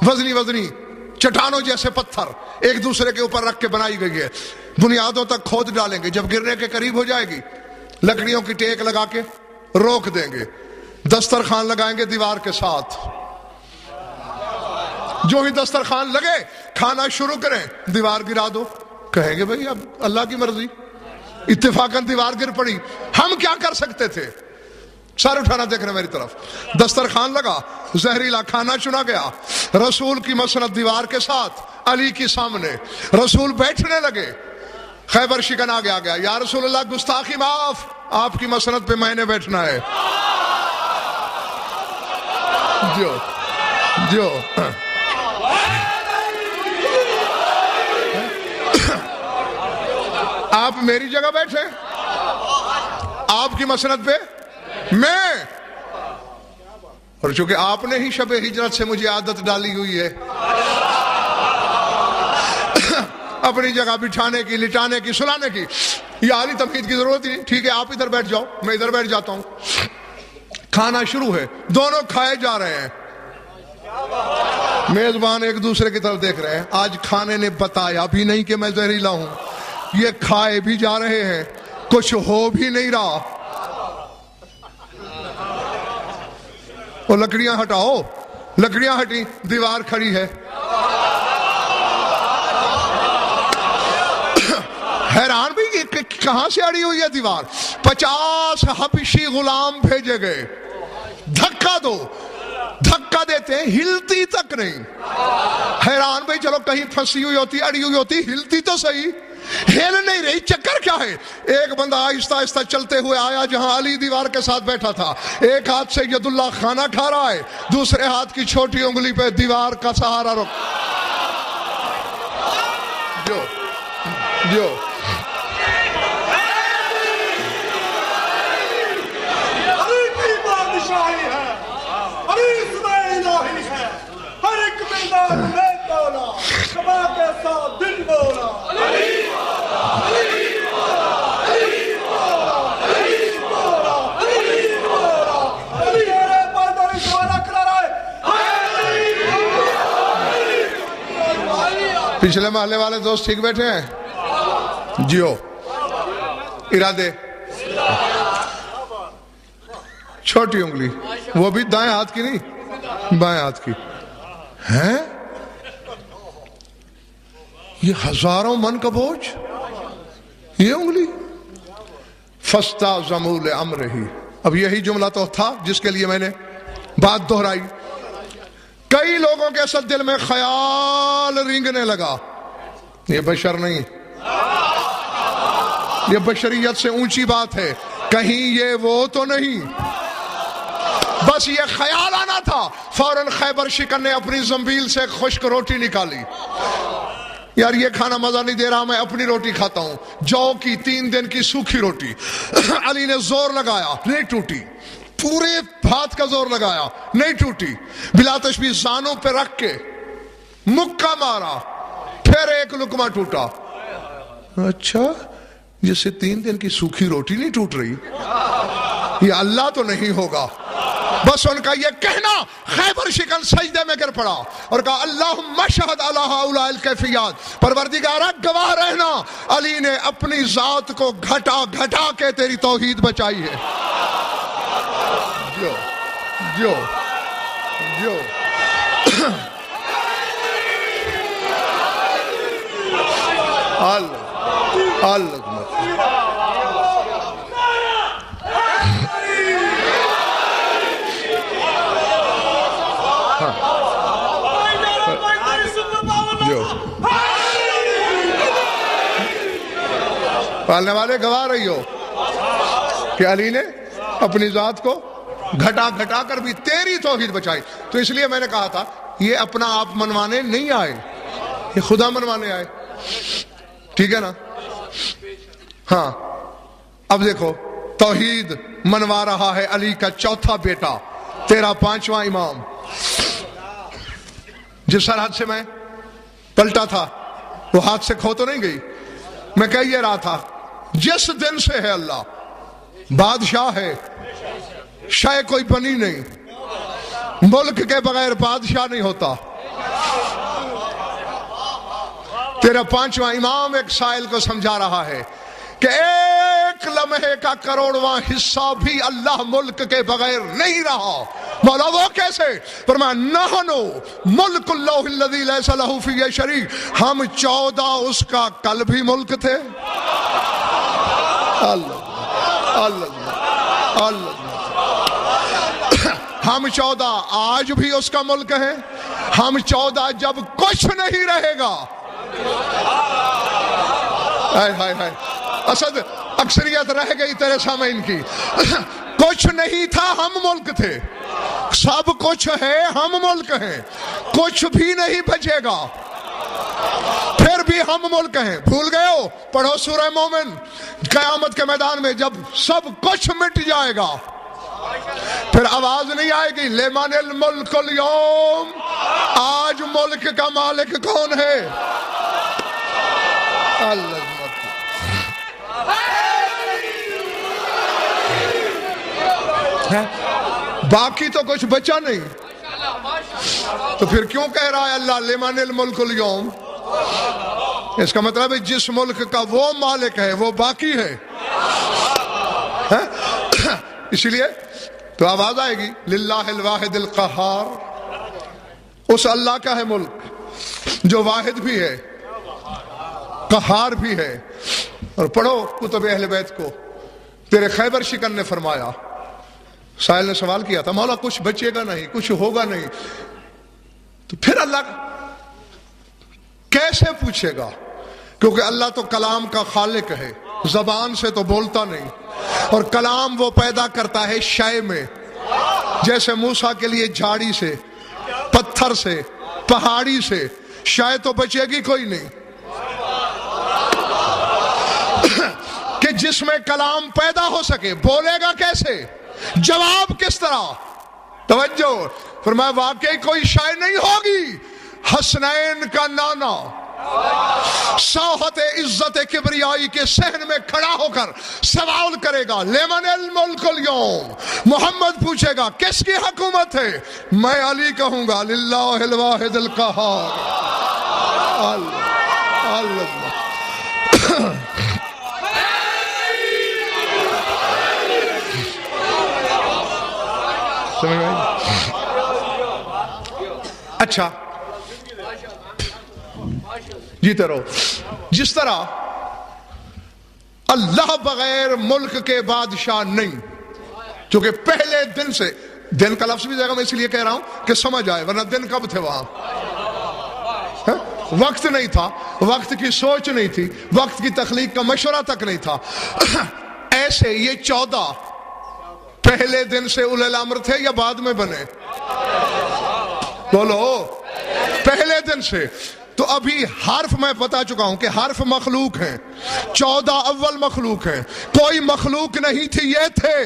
وزنی وزنی چٹانوں جیسے پتھر ایک دوسرے کے اوپر رکھ کے بنائی گئی ہے، بنیادوں تک کھود ڈالیں گے، جب گرنے کے قریب ہو جائے گی لکڑیوں کی ٹیک لگا کے روک دیں گے، دسترخوان لگائیں گے دیوار کے ساتھ، جو ہی دسترخوان لگے کھانا شروع کریں دیوار گرا دو، کہیں گے بھئی اب اللہ کی مرضی، اتفاقاً دیوار گر پڑی، ہم کیا کر سکتے تھے؟ سر اٹھانا دیکھ رہے میری طرف، دسترخوان لگا، زہریلا کھانا چنا گیا، رسول کی مسند دیوار کے ساتھ علی کے سامنے، رسول بیٹھنے لگے، خیبر شکن آگے آ گیا، یا رسول اللہ گستاخی معاف، آپ کی مسند پہ میں نے بیٹھنا ہے۔ جو جو آپ میری جگہ بیٹھے، آپ کی مسند پہ میں، اور چونکہ آپ نے ہی شب ہجرت سے مجھے عادت ڈالی ہوئی ہے اپنی جگہ بٹھانے کی، لٹانے کی، سلانے کی، یہ عالی تمہید کی ضرورت ہی نہیں، ٹھیک ہے آپ ادھر بیٹھ جاؤ میں ادھر بیٹھ جاتا ہوں۔ کھانا شروع ہے، دونوں کھائے جا رہے ہیں، میزبان ایک دوسرے کی طرف دیکھ رہے ہیں، آج کھانے نے بتایا بھی نہیں کہ میں زہریلا ہوں، یہ کھائے بھی جا رہے ہیں، کچھ ہو بھی نہیں رہا۔ وہ لکڑیاں ہٹاؤ، لکڑیاں ہٹی، دیوار کھڑی ہے، حیران بھی کہاں سے اڑی ہوئی ہے دیوار؟ 50 حبشی غلام بھیجے گئے، دھکا دو، دھکا دیتے ہیں، ہلتی تک نہیں۔ حیران بھائی چلو کہیں پھنسی ہوئی ہوتی، اڑی ہوئی ہوتی، ہلتی تو صحیح، ہل نہیں رہی، چکر کیا ہے؟ ایک بندہ آہستہ آہستہ چلتے ہوئے آیا جہاں علی دیوار کے ساتھ بیٹھا تھا، ایک ہاتھ سے ید اللہ کھانا کھا رہا ہے، دوسرے ہاتھ کی چھوٹی انگلی پہ دیوار کا سہارا رکھ، جو پچھلے محلے والے دوست ٹھیک بیٹھے ہیں؟ جیو ارادے، چھوٹی انگلی، وہ بھی دائیں ہاتھ کی نہیں، بائیں ہاتھ کی ہیں، یہ ہزاروں من کا بوجھ، یہ انگلی، فستا زمول امرہی۔ اب یہی جملہ تو تھا جس کے لیے میں نے بات دہرائی۔ کئی لوگوں کے اصل دل میں خیال رینگنے لگا، یہ بشر نہیں، یہ بشریت سے اونچی بات ہے، کہیں یہ وہ تو نہیں، بس یہ خیال آنا تھا۔ فوراً خیبر شکن نے اپنی زنبیل سے خشک روٹی نکالی، یار یہ کھانا مزہ نہیں دے رہا، میں اپنی روٹی کھاتا ہوں، جو کی 3 دن کی سوکھی روٹی۔ علی نے زور لگایا، نہیں ٹوٹی، پورے ہاتھ کا زور لگایا، نہیں ٹوٹی، بلا تشبیہ زانوں پہ رکھ کے مکہ مارا، پھر ایک لقمہ ٹوٹا۔ اچھا جس سے 3 دن کی سوکھی روٹی نہیں ٹوٹ رہی، یہ اللہ تو نہیں ہوگا؟ بس ان کا یہ کہنا خیبر شکن سجدے میں گر پڑا اور کہا اللہم اشہد علی ہؤلاء الکیفیات، پروردگارہ گواہ رہنا علی نے اپنی ذات کو گھٹا گھٹا کے تیری توحید بچائی ہے۔ جو پالنے والے گواہ رہی ہو کہ علی نے اپنی ذات کو گھٹا گھٹا کر بھی تیری توحید بچائی۔ تو اس لیے میں نے کہا تھا یہ اپنا آپ منوانے نہیں آئے، یہ خدا منوانے آئے، ٹھیک ہے نا؟ ہاں اب دیکھو توحید منوا رہا ہے علی کا چوتھا بیٹا، تیرا 5واں امام، جس سرحد سے میں پلٹا تھا وہ ہاتھ سے کھو تو نہیں گئی، میں کہہ یہ رہا تھا جس دن سے ہے اللہ بادشاہ ہے، شے کوئی بنی نہیں، ملک کے بغیر بادشاہ نہیں ہوتا۔ تیرا پانچواں امام ایک سائل کو سمجھا رہا ہے کہ ایک لمحے کا کروڑواں حصہ بھی اللہ ملک کے بغیر نہیں رہا۔ مولا وہ کیسے؟ فرمایا نحنو ملک اللہ الذی لیس لہ فیہ شریک، ہم 14 اس کا کل بھی ملک تھے۔ اللہ اللہ اللہ، ہم 14 آج بھی اس کا ملک ہیں، ہم 14 جب کچھ نہیں رہے گا۔ ہائے ہائے ہائے، اسد اکثریت رہ گئی تیرے سامعین کی، کچھ نہیں تھا ہم ملک تھے، سب کچھ ہے ہم ملک ہیں، کچھ بھی نہیں بچے گا، پھر بھی ہم ملک ہیں۔ بھول گئے ہو؟ پڑھو سورہ مومن، قیامت کے میدان میں جب سب کچھ مٹ جائے گا پھر آواز نہیں آئے گی لمن الملک اليوم، آج ملک کا مالک کون ہے؟ اللہ، باقی تو کچھ بچا نہیں، تو پھر کیوں کہہ رہا ہے اللہ لمن الملک اليوم؟ اس کا مطلب ہے جس ملک کا وہ مالک ہے وہ باقی ہے۔ اسی لیے تو آواز آئے گی للہ الواحد القہار، اس اللہ کا ہے ملک جو واحد بھی ہے، قہار بھی ہے۔ اور پڑھو کتب اہل بیت کو، تیرے خیبر شکن نے فرمایا، سائل نے سوال کیا تھا مولا کچھ بچے گا نہیں، کچھ ہوگا نہیں، تو پھر اللہ کیسے پوچھے گا؟ کیونکہ اللہ تو کلام کا خالق ہے، زبان سے تو بولتا نہیں، اور کلام وہ پیدا کرتا ہے شے میں، جیسے موسیٰ کے لیے جھاڑی سے، پتھر سے، پہاڑی سے، شے تو بچے گی کوئی نہیں کہ جس میں کلام پیدا ہو سکے۔ بولے گا کیسے؟ جواب کس طرح؟ توجہ، فرمایا واقعی کوئی شے نہیں ہوگی۔ حسنین کا نانا ساحت عزت کبریائی کے صحن میں کھڑا ہو کر سوال کرے گا لمن الملک اليوم، محمد پوچھے گا کس کی حکومت ہے؟ میں علی کہوں گا للہ الواحد القہار۔ اللہ اللہ، اچھا جیتے رہو۔ جس طرح اللہ بغیر ملک کے بادشاہ نہیں، چونکہ پہلے دن سے، دن کا لفظ بھی جگہ میں اس لیے کہہ رہا ہوں کہ سمجھ آئے، ورنہ دن کب تھے وہاں؟ وقت نہیں تھا، وقت کی سوچ نہیں تھی، وقت کی تخلیق کا مشورہ تک نہیں تھا۔ ایسے یہ 14 پہلے دن سے اولی الامر تھے یا بعد میں بنے؟ بولو، پہلے دن سے۔ تو ابھی حرف میں بتا چکا ہوں کہ حرف مخلوق ہیں، 14 اول مخلوق ہیں، کوئی مخلوق نہیں تھی، یہ تھے۔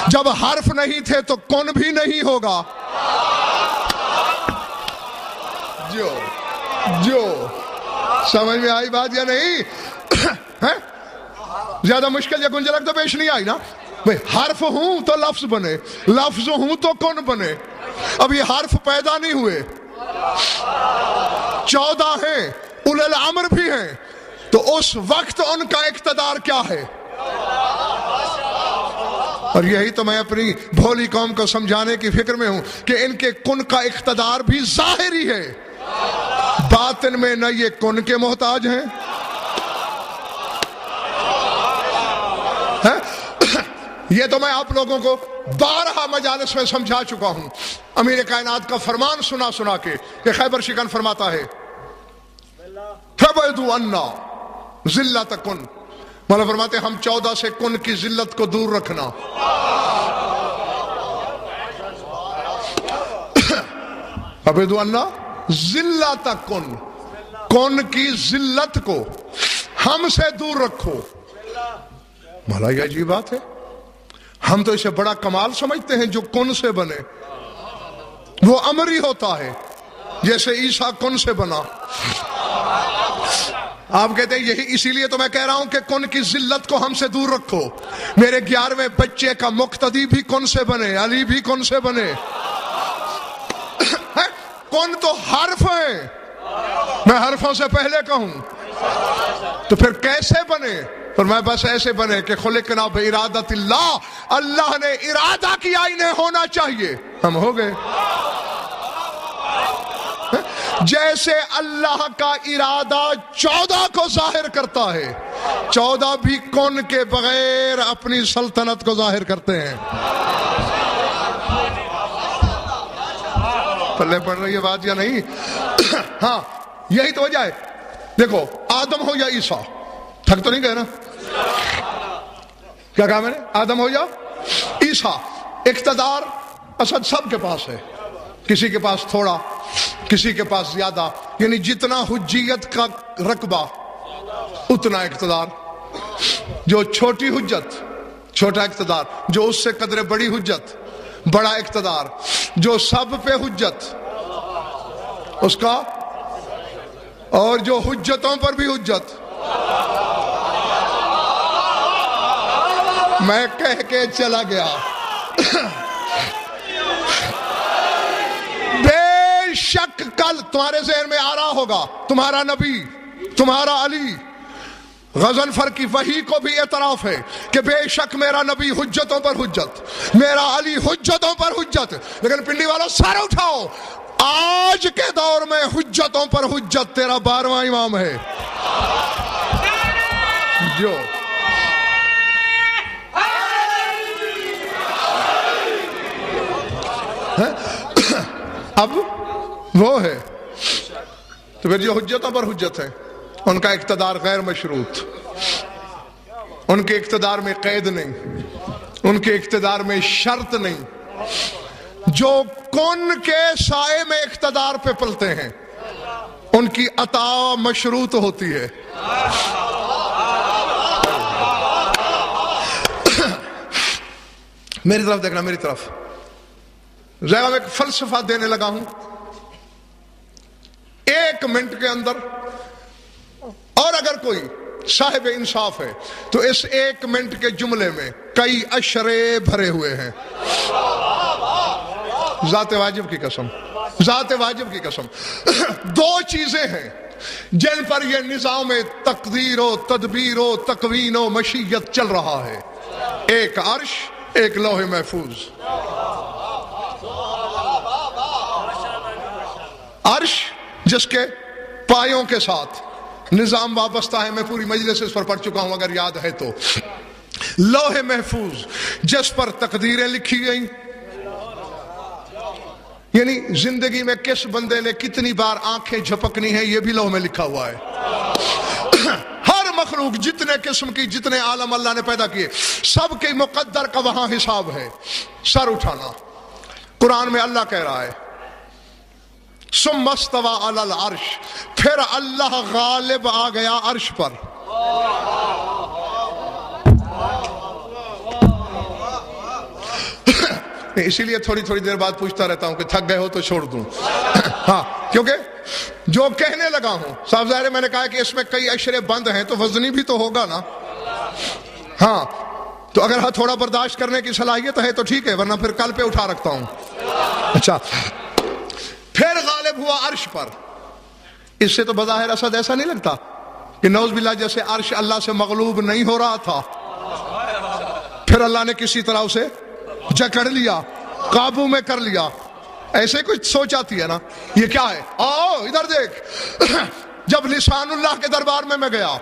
جب حرف نہیں تھے تو کن بھی نہیں ہوگا۔ جو سمجھ میں آئی بات یا نہیں؟ زیادہ مشکل یا گنجلک تو پیش نہیں آئی نا؟ بھئی حرف ہوں تو لفظ بنے، لفظ ہوں تو کن بنے۔ اب یہ حرف پیدا نہیں ہوئے، 14 ہیں، اولی الامر بھی ہیں، تو اس وقت ان کا اقتدار کیا ہے؟ اور یہی تو میں اپنی بھولی قوم کو سمجھانے کی فکر میں ہوں کہ ان کے کن کا اقتدار بھی ظاہری ہے، باطن میں نہ یہ کن کے محتاج ہیں۔ یہ تو میں آپ لوگوں کو 12 مجالس میں سمجھا چکا ہوں، امیر کائنات کا فرمان سنا سنا کے، کہ خیبر شکن فرماتا ہے فَبَعِدُوا عَنَّا ذِلَّةَ کن، مولا فرماتے ہیں ہم 14 سے کن کی ذلت کو دور رکھنا۔ فَبَعِدُوا عَنَّا ذِلَّةَ کن، کن کی ذلت کو ہم سے دور رکھو۔ مولا یہ عجیب بات ہے، ہم تو اسے بڑا کمال سمجھتے ہیں جو کن سے بنے، وہ امر ہی ہوتا ہے، جیسے عیسیٰ کن سے بنا۔ آپ کہتے ہیں یہی اسی لیے تو میں کہہ رہا ہوں کہ کن کی ذلت کو ہم سے دور رکھو. میرے 11ویں بچے کا مقتدی بھی کن سے بنے, علی بھی کن سے بنے. کن تو حرف ہے, میں حرفوں سے پہلے کہوں تو پھر کیسے بنے؟ پر میں بس ایسے بنے کہ خلقنا بارادت اللہ, اللہ نے ارادہ کیا انہیں ہونا چاہیے, ہم ہو گئے. جیسے اللہ کا ارادہ 14 کو ظاہر کرتا ہے, 14 بھی کون کے بغیر اپنی سلطنت کو ظاہر کرتے ہیں. پلے پڑ رہی ہے بات یا نہیں؟ ہاں یہی تو وجہ ہے. دیکھو آدم ہو یا عیسیٰ, تھک تو نہیں گئے نا؟ کیا کہا میں نے؟ آدم ہو یا عیسیٰ, اقتدار اصل سب کے پاس ہے, کسی کے پاس تھوڑا, کسی کے پاس زیادہ. یعنی جتنا حجیت کا رقبہ اتنا اقتدار. جو چھوٹی حجت چھوٹا اقتدار, جو اس سے قدر بڑی حجت بڑا اقتدار, جو سب پہ حجت اس کا, اور جو حجتوں پر بھی حجت. میں کہہ کے چلا گیا. بے شک کل تمہارے ذہن میں آ رہا ہوگا تمہارا نبی, تمہارا علی, غضنفر کی وحی کو بھی اعتراف ہے کہ بے شک میرا نبی حجتوں پر حجت, میرا علی حجتوں پر حجت. لیکن پنڈی والوں سر اٹھاؤ, آج کے دور میں حجتوں پر حجت تیرا 12واں امام ہے. جو اب وہ ہے, تو پھر جو حجتوں پر حجت ہے ان کا اقتدار غیر مشروط, ان کے اقتدار میں قید نہیں, ان کے اقتدار میں شرط نہیں. جو کن کے سائے میں اقتدار پہ پلتے ہیں ان کی عطا مشروط ہوتی ہے. میری طرف دیکھنا, میری طرف. ذرا میں ایک فلسفہ دینے لگا ہوں 1 منٹ کے اندر, اور اگر کوئی صاحب انصاف ہے تو اس 1 منٹ کے جملے میں کئی اشرے بھرے ہوئے ہیں. ذات واجب کی قسم, ذات واجب کی قسم. 2 چیزیں ہیں جن پر یہ نظام تقدیر و تدبیر و تکوین و مشیت چل رہا ہے, ایک عرش, ایک لوح محفوظ. عرش جس کے پایوں کے ساتھ نظام وابستہ ہے, میں پوری مجلس اس پر پڑھ چکا ہوں اگر یاد ہے تو. لوح محفوظ جس پر تقدیریں لکھی گئیں, یعنی زندگی میں کس بندے نے کتنی بار آنکھیں جھپکنی ہیں یہ بھی لوح میں لکھا ہوا ہے. ہر مخلوق جتنے قسم کی, جتنے عالم اللہ نے پیدا کیے, سب کے مقدر کا وہاں حساب ہے. سر اٹھانا, قرآن میں اللہ کہہ رہا ہے ثم استوى علی العرش, پھر اللہ غالب آ گیا عرش پر. اسی لیے تھوڑی تھوڑی دیر بعد پوچھتا رہتا ہوں کہ تھک گئے ہو تو چھوڑ دوں. ہاں کیونکہ جو کہنے لگا ہوں صاحب ظاہر ہے, میں نے کہا کہ اس میں کئی اشرے بند ہیں تو وزنی بھی تو ہوگا نا. ہاں تو اگر تھوڑا برداشت کرنے کی صلاحیت ہے تو ٹھیک ہے, ورنہ پھر کل پہ اٹھا رکھتا ہوں. اچھا, پھر غالب ہوا عرش پر. اس سے تو بظاہر اسد ایسا نہیں لگتا کہ نعوذ باللہ جیسے عرش اللہ سے مغلوب نہیں ہو رہا تھا, پھر اللہ نے کسی طرح اسے جکڑ لیا, قابو میں کر لیا. ایسے کچھ سوچ آتی ہے نا, یہ کیا ہے؟ آؤ ادھر دیکھ. جب لسان اللہ کے دربار میں گیا,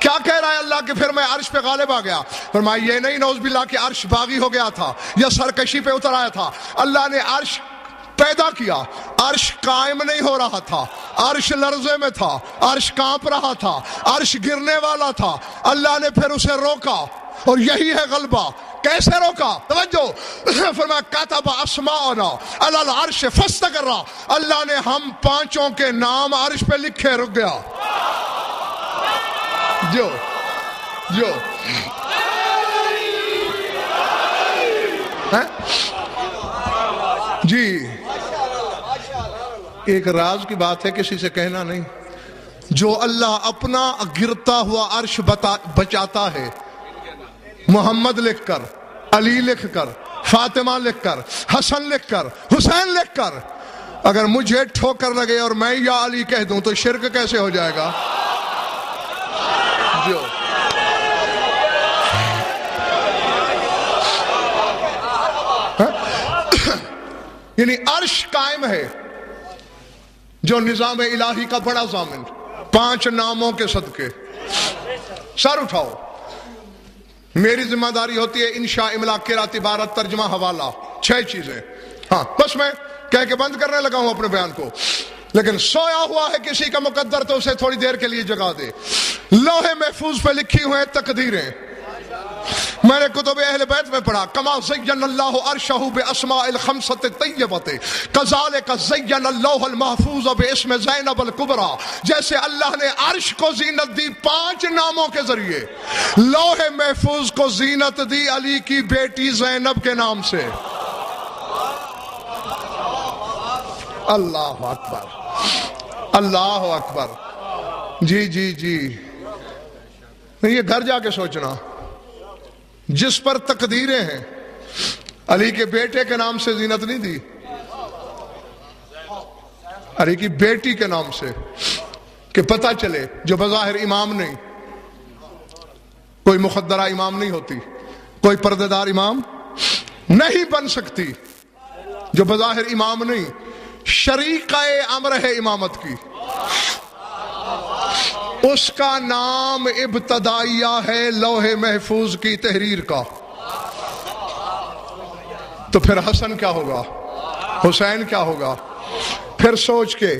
کیا کہہ رہا ہے اللہ کہ پھر میں عرش پہ غالب آ گیا؟ فرمایا یہ نہیں نعوذ باللہ کہ عرش باغی ہو گیا تھا یا سرکشی پہ اتر آیا تھا. اللہ نے عرش پیدا کیا, عرش قائم نہیں ہو رہا تھا, عرش لرزے میں تھا, عرش کانپ رہا تھا, عرش گرنے والا تھا. اللہ نے پھر اسے روکا, اور یہی ہے غلبہ. کیسے روکا؟ توجہ, فرمایا کتب اسماءنا علی العرش فاستقر, اللہ نے ہم 5 کے نام عرش پہ لکھے, رک گیا. جو جی ایک راز کی بات ہے, کسی سے کہنا نہیں. جو اللہ اپنا گرتا ہوا عرش بچاتا ہے، محمد لکھ کر، علی لکھ کر، فاطمہ لکھ کر، حسن لکھ کر، حسین لکھ کر، اگر مجھے ٹھوکر لگے اور میں یا علی کہہ دوں تو شرک کیسے ہو جائے گا؟ جو یعنی عرش قائم ہے، جو نظام الہی کا بڑا ضامن، 5 ناموں کے صدقے۔ سر اٹھاؤ، میری ذمہ داری ہوتی ہے انشاء، املا، قرات، عبارت، ترجمہ، حوالہ، 6 چیزیں۔ ہاں بس میں کہہ کے بند کرنے لگا ہوں اپنے بیان کو، لیکن سویا ہوا ہے کسی کا مقدر تو اسے تھوڑی دیر کے لیے جگا دے۔ لوح محفوظ پہ لکھی ہوئے تقدیریں، میں نے کتب اہل بیت میں پڑھا، کما زین اللہ عرشہ باسماء الخمسۃ الطیبۃ کذالک زین اللہ المحفوظ باسم زینب الکبریٰ، جیسے اللہ نے عرش کو زینت دی 5 ناموں کے ذریعے، لوح محفوظ کو زینت دی علی کی بیٹی زینب کے نام سے۔ اللہ اکبر، اللہ اکبر۔ جی جی جی، یہ گھر جا کے سوچنا، جس پر تقدیریں ہیں، علی کے بیٹے کے نام سے زینت نہیں دی، علی کی بیٹی کے نام سے، کہ پتہ چلے جو بظاہر امام نہیں، کوئی مخدرہ امام نہیں ہوتی، کوئی پردہ دار امام نہیں بن سکتی، جو بظاہر امام نہیں، شریکہ امر ہے امامت کی، اس کا نام ابتدائیہ ہے لوح محفوظ کی تحریر کا۔ تو پھر حسن کیا ہوگا، حسین کیا ہوگا، پھر سوچ کے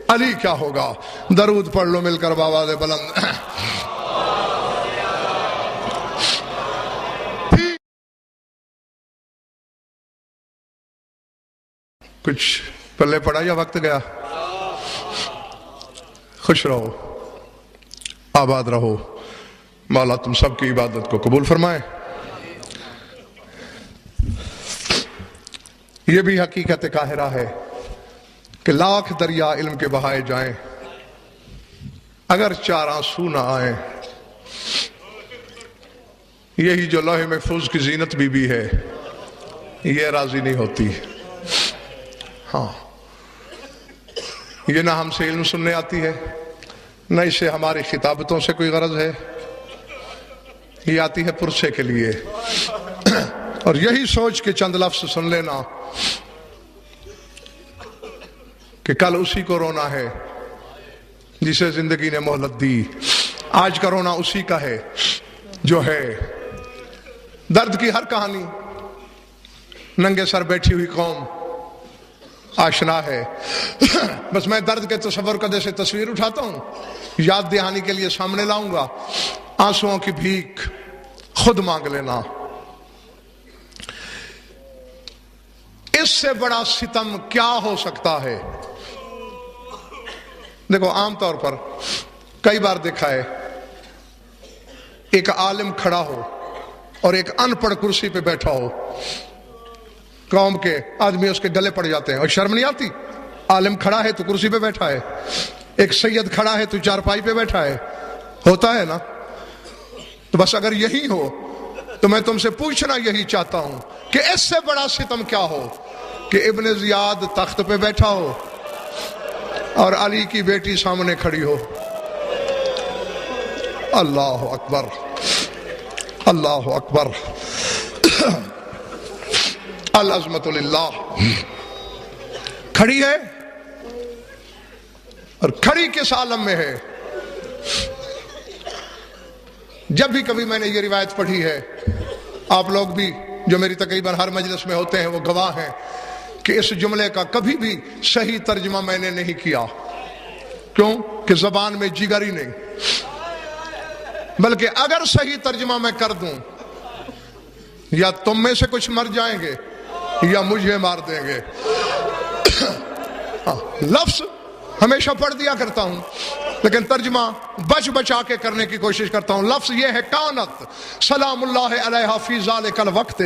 علی کیا ہوگا۔ درود پڑھ لو مل کر بآواز بلند۔ کچھ پلے پڑا یا وقت گیا؟ خوش رہو، آباد رہو، مولا تم سب کی عبادت کو قبول فرمائے۔ یہ بھی حقیقت قاہرہ ہے کہ لاکھ دریا علم کے بہائے جائیں، اگر 4 آنسو نہ آئیں، یہی جو لوح محفوظ کی زینت بھی ہے، یہ راضی نہیں ہوتی۔ ہاں، یہ نہ ہم سے علم سننے آتی ہے، نہ اسے ہماری خطابتوں سے کوئی غرض ہے، یہ آتی ہے پرسے کے لیے، اور یہی سوچ کے چند لفظ سن لینا کہ کل اسی کو رونا ہے جسے زندگی نے مہلت دی، آج کا رونا اسی کا ہے جو ہے۔ درد کی ہر کہانی ننگے سر بیٹھی ہوئی قوم آشنا ہے، بس میں درد کے تصور کا جیسے تصویر اٹھاتا ہوں، یاد دہانی کے لیے سامنے لاؤں گا، آنسوؤں کی بھیک خود مانگ لینا۔ اس سے بڑا ستم کیا ہو سکتا ہے؟ دیکھو، عام طور پر کئی بار دیکھا ہے، ایک عالم کھڑا ہو اور ایک ان پڑھ کرسی پہ بیٹھا ہو، قوم کے آدمی اس کے گلے پڑ جاتے ہیں، اور شرم نہیں آتی؟ عالم کھڑا ہے تو کرسی پہ بیٹھا ہے، ایک سید کھڑا ہے تو چارپائی پہ بیٹھا ہے، ہوتا ہے نا؟ تو بس اگر یہی ہو تو میں تم سے پوچھنا یہی چاہتا ہوں کہ اس سے بڑا ستم کیا ہو کہ ابن زیاد تخت پہ بیٹھا ہو اور علی کی بیٹی سامنے کھڑی ہو۔ اللہ اکبر، اللہ اکبر، العظمت للہ۔ کھڑی ہے، اور کھڑی کس عالم میں ہے؟ جب بھی کبھی میں نے یہ روایت پڑھی ہے، آپ لوگ بھی جو میری تقریباً ہر مجلس میں ہوتے ہیں وہ گواہ ہیں کہ اس جملے کا کبھی بھی صحیح ترجمہ میں نے نہیں کیا۔ کیوں؟ کہ زبان میں جگر ہی نہیں، بلکہ اگر صحیح ترجمہ میں کر دوں، یا تم میں سے کچھ مر جائیں گے یا مجھے مار دیں گے۔ لفظ ہمیشہ پڑھ دیا کرتا ہوں، لیکن ترجمہ بچ بچا کے کرنے کی کوشش کرتا ہوں۔ لفظ یہ ہے کانت سلام اللہ علیہا فی ذالک الوقت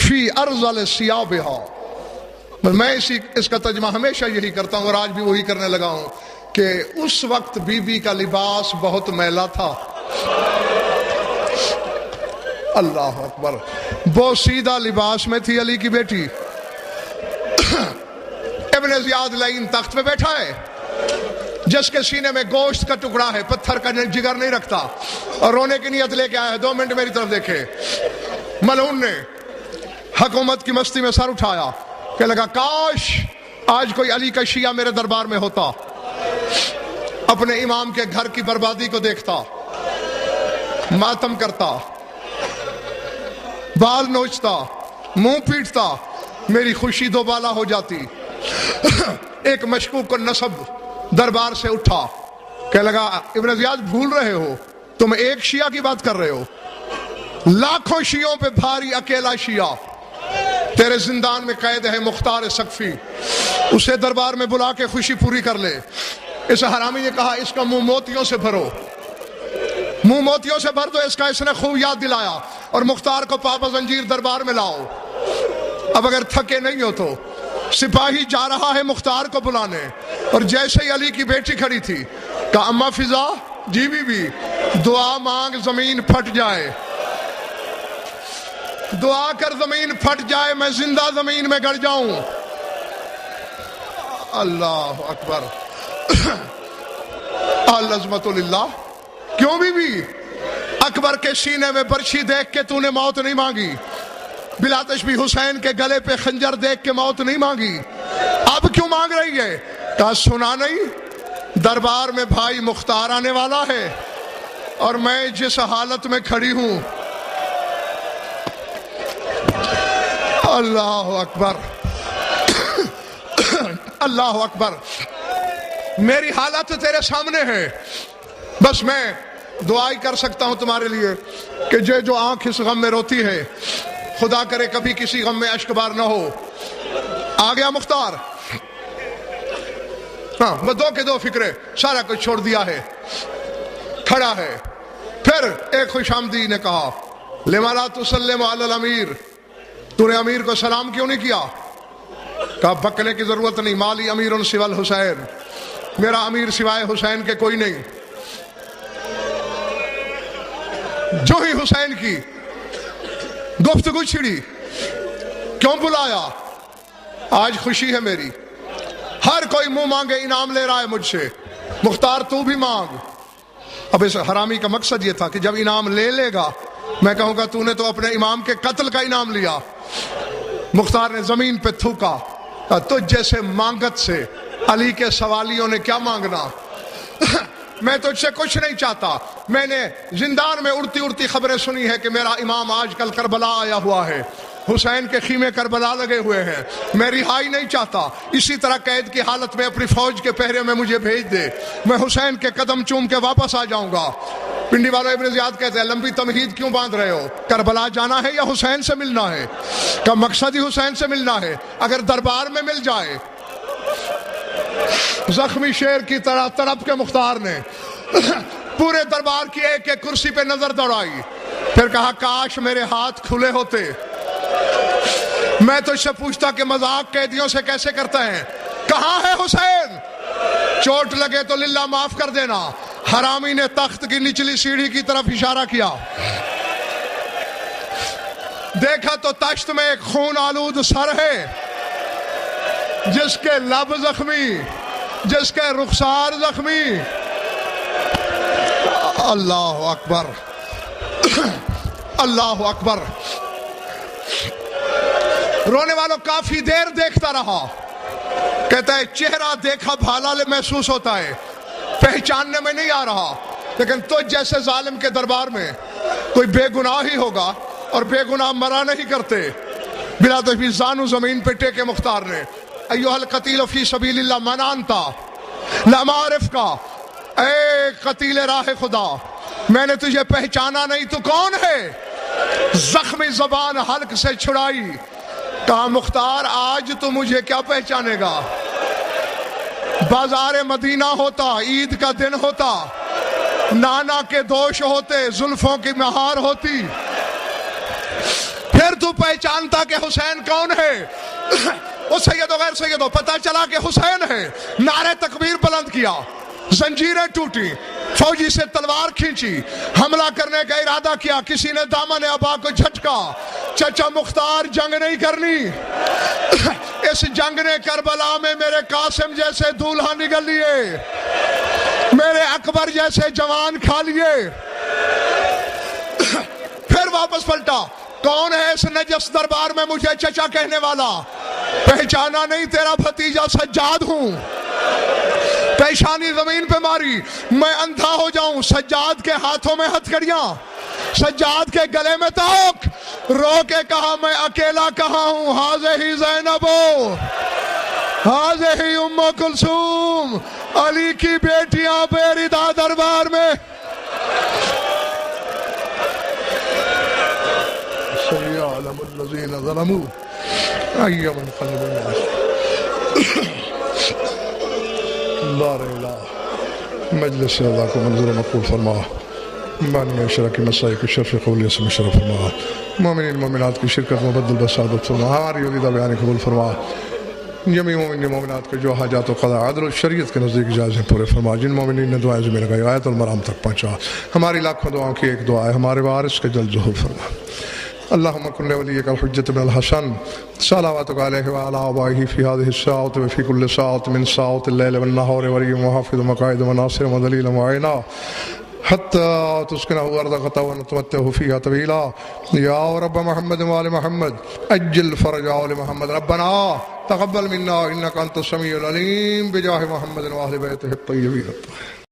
فی ارذل ثیابہا۔ میں اس کا ترجمہ ہمیشہ یہی کرتا ہوں، اور آج بھی وہی کرنے لگا ہوں کہ اس وقت بی بی کا لباس بہت میلا تھا. اللہ اکبر. وہ سیدھا لباس میں تھی علی کی بیٹی. ابن زیاد لعین تخت پہ بیٹھا ہے جس کے سینے میں گوشت کا ٹکڑا ہے, پتھر کا جگر نہیں رکھتا, اور رونے کی نیت لے کے آیا ہے. 2 منٹ میری طرف دیکھے. ملعون نے حکومت کی مستی میں سر اٹھایا کہ لگا کاش آج کوئی علی کا شیعہ میرے دربار میں ہوتا, اپنے امام کے گھر کی بربادی کو دیکھتا, ماتم کرتا, بال نوچتا, منہ پیٹتا, میری خوشی دوبالا ہو جاتی. ایک مشکوک النسب دربار سے اٹھا کہ لگا ابن زیاد بھول رہے ہو, تم ایک شیعہ کی بات کر رہے ہو, لاکھوں شیعوں پہ بھاری اکیلا شیعہ تیرے زندان میں قید ہے مختار سقفی, اسے دربار میں بلا کے خوشی پوری کر لے. اس حرامی نے کہا اس کا منہ موتیوں سے بھرو, منہ موتیوں سے بھر دو اس کا. اس نے خوب یاد دلایا اور مختار کو پاپا زنجیر دربار میں لاؤ. اب اگر تھکے نہیں ہو تو سپاہی جا رہا ہے مختار کو بلانے, اور جیسے ہی علی کی بیٹی کھڑی تھی کہا اماں فضا جی بی دعا مانگ زمین پھٹ جائے, دعا کر زمین پھٹ جائے, میں زندہ زمین میں گڑ جاؤں. اللہ اکبر. العظمت للہ. کیوں بی اکبر کے سینے میں برچھی دیکھ کے تو نے موت نہیں مانگی, بلا تشبیہ حسین کے گلے پہ خنجر دیکھ کے موت نہیں مانگی, اب کیوں مانگ رہی ہے؟ کہا سنا نہیں دربار میں بھائی مختار آنے والا ہے, اور میں جس حالت میں کھڑی ہوں. اللہ اکبر. اللہ اکبر. میری حالت تیرے سامنے ہے, بس میں دعا ہی کر سکتا ہوں تمہارے لیے کہ جو آنکھ اس غم میں روتی ہے خدا کرے کبھی کسی غم میں اشک بار نہ ہو. آ گیا مختار. ہاں وہ 2 کے 2 فکرے, سارا کچھ چھوڑ دیا ہے, کھڑا ہے. پھر ایک خوش آمدی نے کہا لما لا تسلم علی الامیر, تو نے امیر کو سلام کیوں نہیں کیا؟ کہا بکنے کی ضرورت نہیں, مالی امیر سوى الحسین, میرا امیر سوائے حسین کے کوئی نہیں. جو ہی حسین کی گفتگو چھڑی, کیوں بلایا؟ آج خوشی ہے میری, ہر کوئی منہ مانگے انعام لے رہا ہے مجھ سے, مختار تو بھی مانگ. اب اس حرامی کا مقصد یہ تھا کہ جب انعام لے گا میں کہوں گا تو نے تو اپنے امام کے قتل کا انعام لیا. مختار نے زمین پہ تھوکا, تجھ جیسے مانگت سے علی کے سوالیوں نے کیا مانگنا, میں تجھ سے کچھ نہیں چاہتا. میں نے زندان میں اڑتی اڑتی خبریں سنی ہے کہ میرا امام آج کل کربلا آیا ہوا ہے, حسین کے خیمے کربلا لگے ہوئے ہیں, میں رہائی نہیں چاہتا. اسی طرح قید کی حالت میں اپنی فوج کے پہرے میں مجھے بھیج دے, میں حسین کے قدم چوم کے واپس آ جاؤں گا. پنڈی والوں ابن زیاد کہتے ہیں لمبی تمہید کیوں باندھ رہے ہو, کربلا جانا ہے یا حسین سے ملنا ہے؟ کا مقصد ہی حسین سے ملنا ہے. اگر دربار میں مل جائے. زخمی شیر کی طرح تڑپ کے مختار نے پورے دربار کی ایک ایک کرسی پہ نظر دوڑائی, پھر کہا کاش میرے ہاتھ کھلے ہوتے, میں تو اس سے پوچھتا کہ مذاق قیدیوں سے کیسے کرتا ہے. کہاں ہے حسین؟ چوٹ لگے تو للہ معاف کر دینا. حرامی نے تخت کی نچلی سیڑھی کی طرف اشارہ کیا, دیکھا تو تشت میں ایک خون آلود سر ہے, جس کے لب زخمی, جس کے رخسار زخمی. اللہ اکبر. اللہ اکبر. رونے والوں کافی دیر دیکھتا رہا, کہتا ہے چہرہ دیکھا بھالا محسوس ہوتا ہے, پہچاننے میں نہیں آ رہا, لیکن تو جیسے ظالم کے دربار میں کوئی بے گناہ ہی ہوگا, اور بے گناہ مرا نہیں کرتے. بلا تشبیہ زانو زمین پہ ٹیکے مختار نے, ایوہ القتیل فی سبیل اللہ من انتا لا معرف کا, اے قتیل راہ خدا میں نے تجھے پہچانا نہیں, تو کون ہے؟ زخمی زبان حلق سے چھڑائی, کہا مختار آج تو مجھے کیا پہچانے گا؟ بازار مدینہ ہوتا, عید کا دن ہوتا, نانا کے دوش ہوتے, زلفوں کی مہار ہوتی, پھر تو پہچانتا کہ حسین کون ہے. وہ سید و غیر سید ہو, پتہ چلا کہ حسین ہے, نعرہ تکبیر بلند کیا, زنجیریں ٹوٹی، فوجی سے تلوار کھینچی، حملہ کرنے کا ارادہ کیا، کسی نے دامن ابا کو جھٹکا، چچا مختار جنگ نہیں کرنی، اس جنگ نے کربلا میں میرے قاسم جیسے دولہا نگل لیے، میرے اکبر جیسے جوان کھا لیے۔ پھر واپس پلٹا، کون ہے اس نجس دربار میں مجھے چچا کہنے والا؟ پہچانا نہیں، تیرا بھتیجا سجاد ہوں۔ پیشانی زمین پہ ماری، میں اندھا ہو جاؤں، سجاد کے ہاتھوں میں ہتھکڑیاں، سجاد کے گلے میں توق، رو کے کہا میں اکیلا کہاں ہوں، ہاذہ زینب ہاذہ ام کلثوم، علی کی بیٹیاں بے ردا دربار میں۔ سیعلم الذین ظلموا ای منقلب دار الہ۔ مجلس اللہ کو منظور مقبول فرما، بانی عشرہ کی مسائی کو شرف قولی سے مشرف فرما، مومنین مومنات کی شرکت مبدل بسعادت فرما، ہماری علیدہ بیانی قبول فرما، جمعی مومنین مومنات کے جو حاجات و قضاء عدل و شریعت کے نزدیک جائز ہیں پورے فرما، جن مومنین نے دعائیں زمین لگائی آیت المرام تک پہنچا، ہماری لاکھوں دعاؤں کی ایک دعا ہے، ہمارے وارث کے جلد ظہور فرما۔ اللہم کن لولیک الحجت بن الحسن صلواتک علیہ وعلی آبائہ فی هذه الساعة وفی کل ساعة من ساعات اللیل والنہار ولی محافظ مقاعد وناصر ودلیل معینہ حتی تسکنہ ارضک ونتمتع فیہا طویلا۔ یا رب محمد وآل محمد اجل فرج آل محمد، ربنا تقبل منا انک انت السمیع العلیم، بجاہ محمد وآل بیتہ الطیبین۔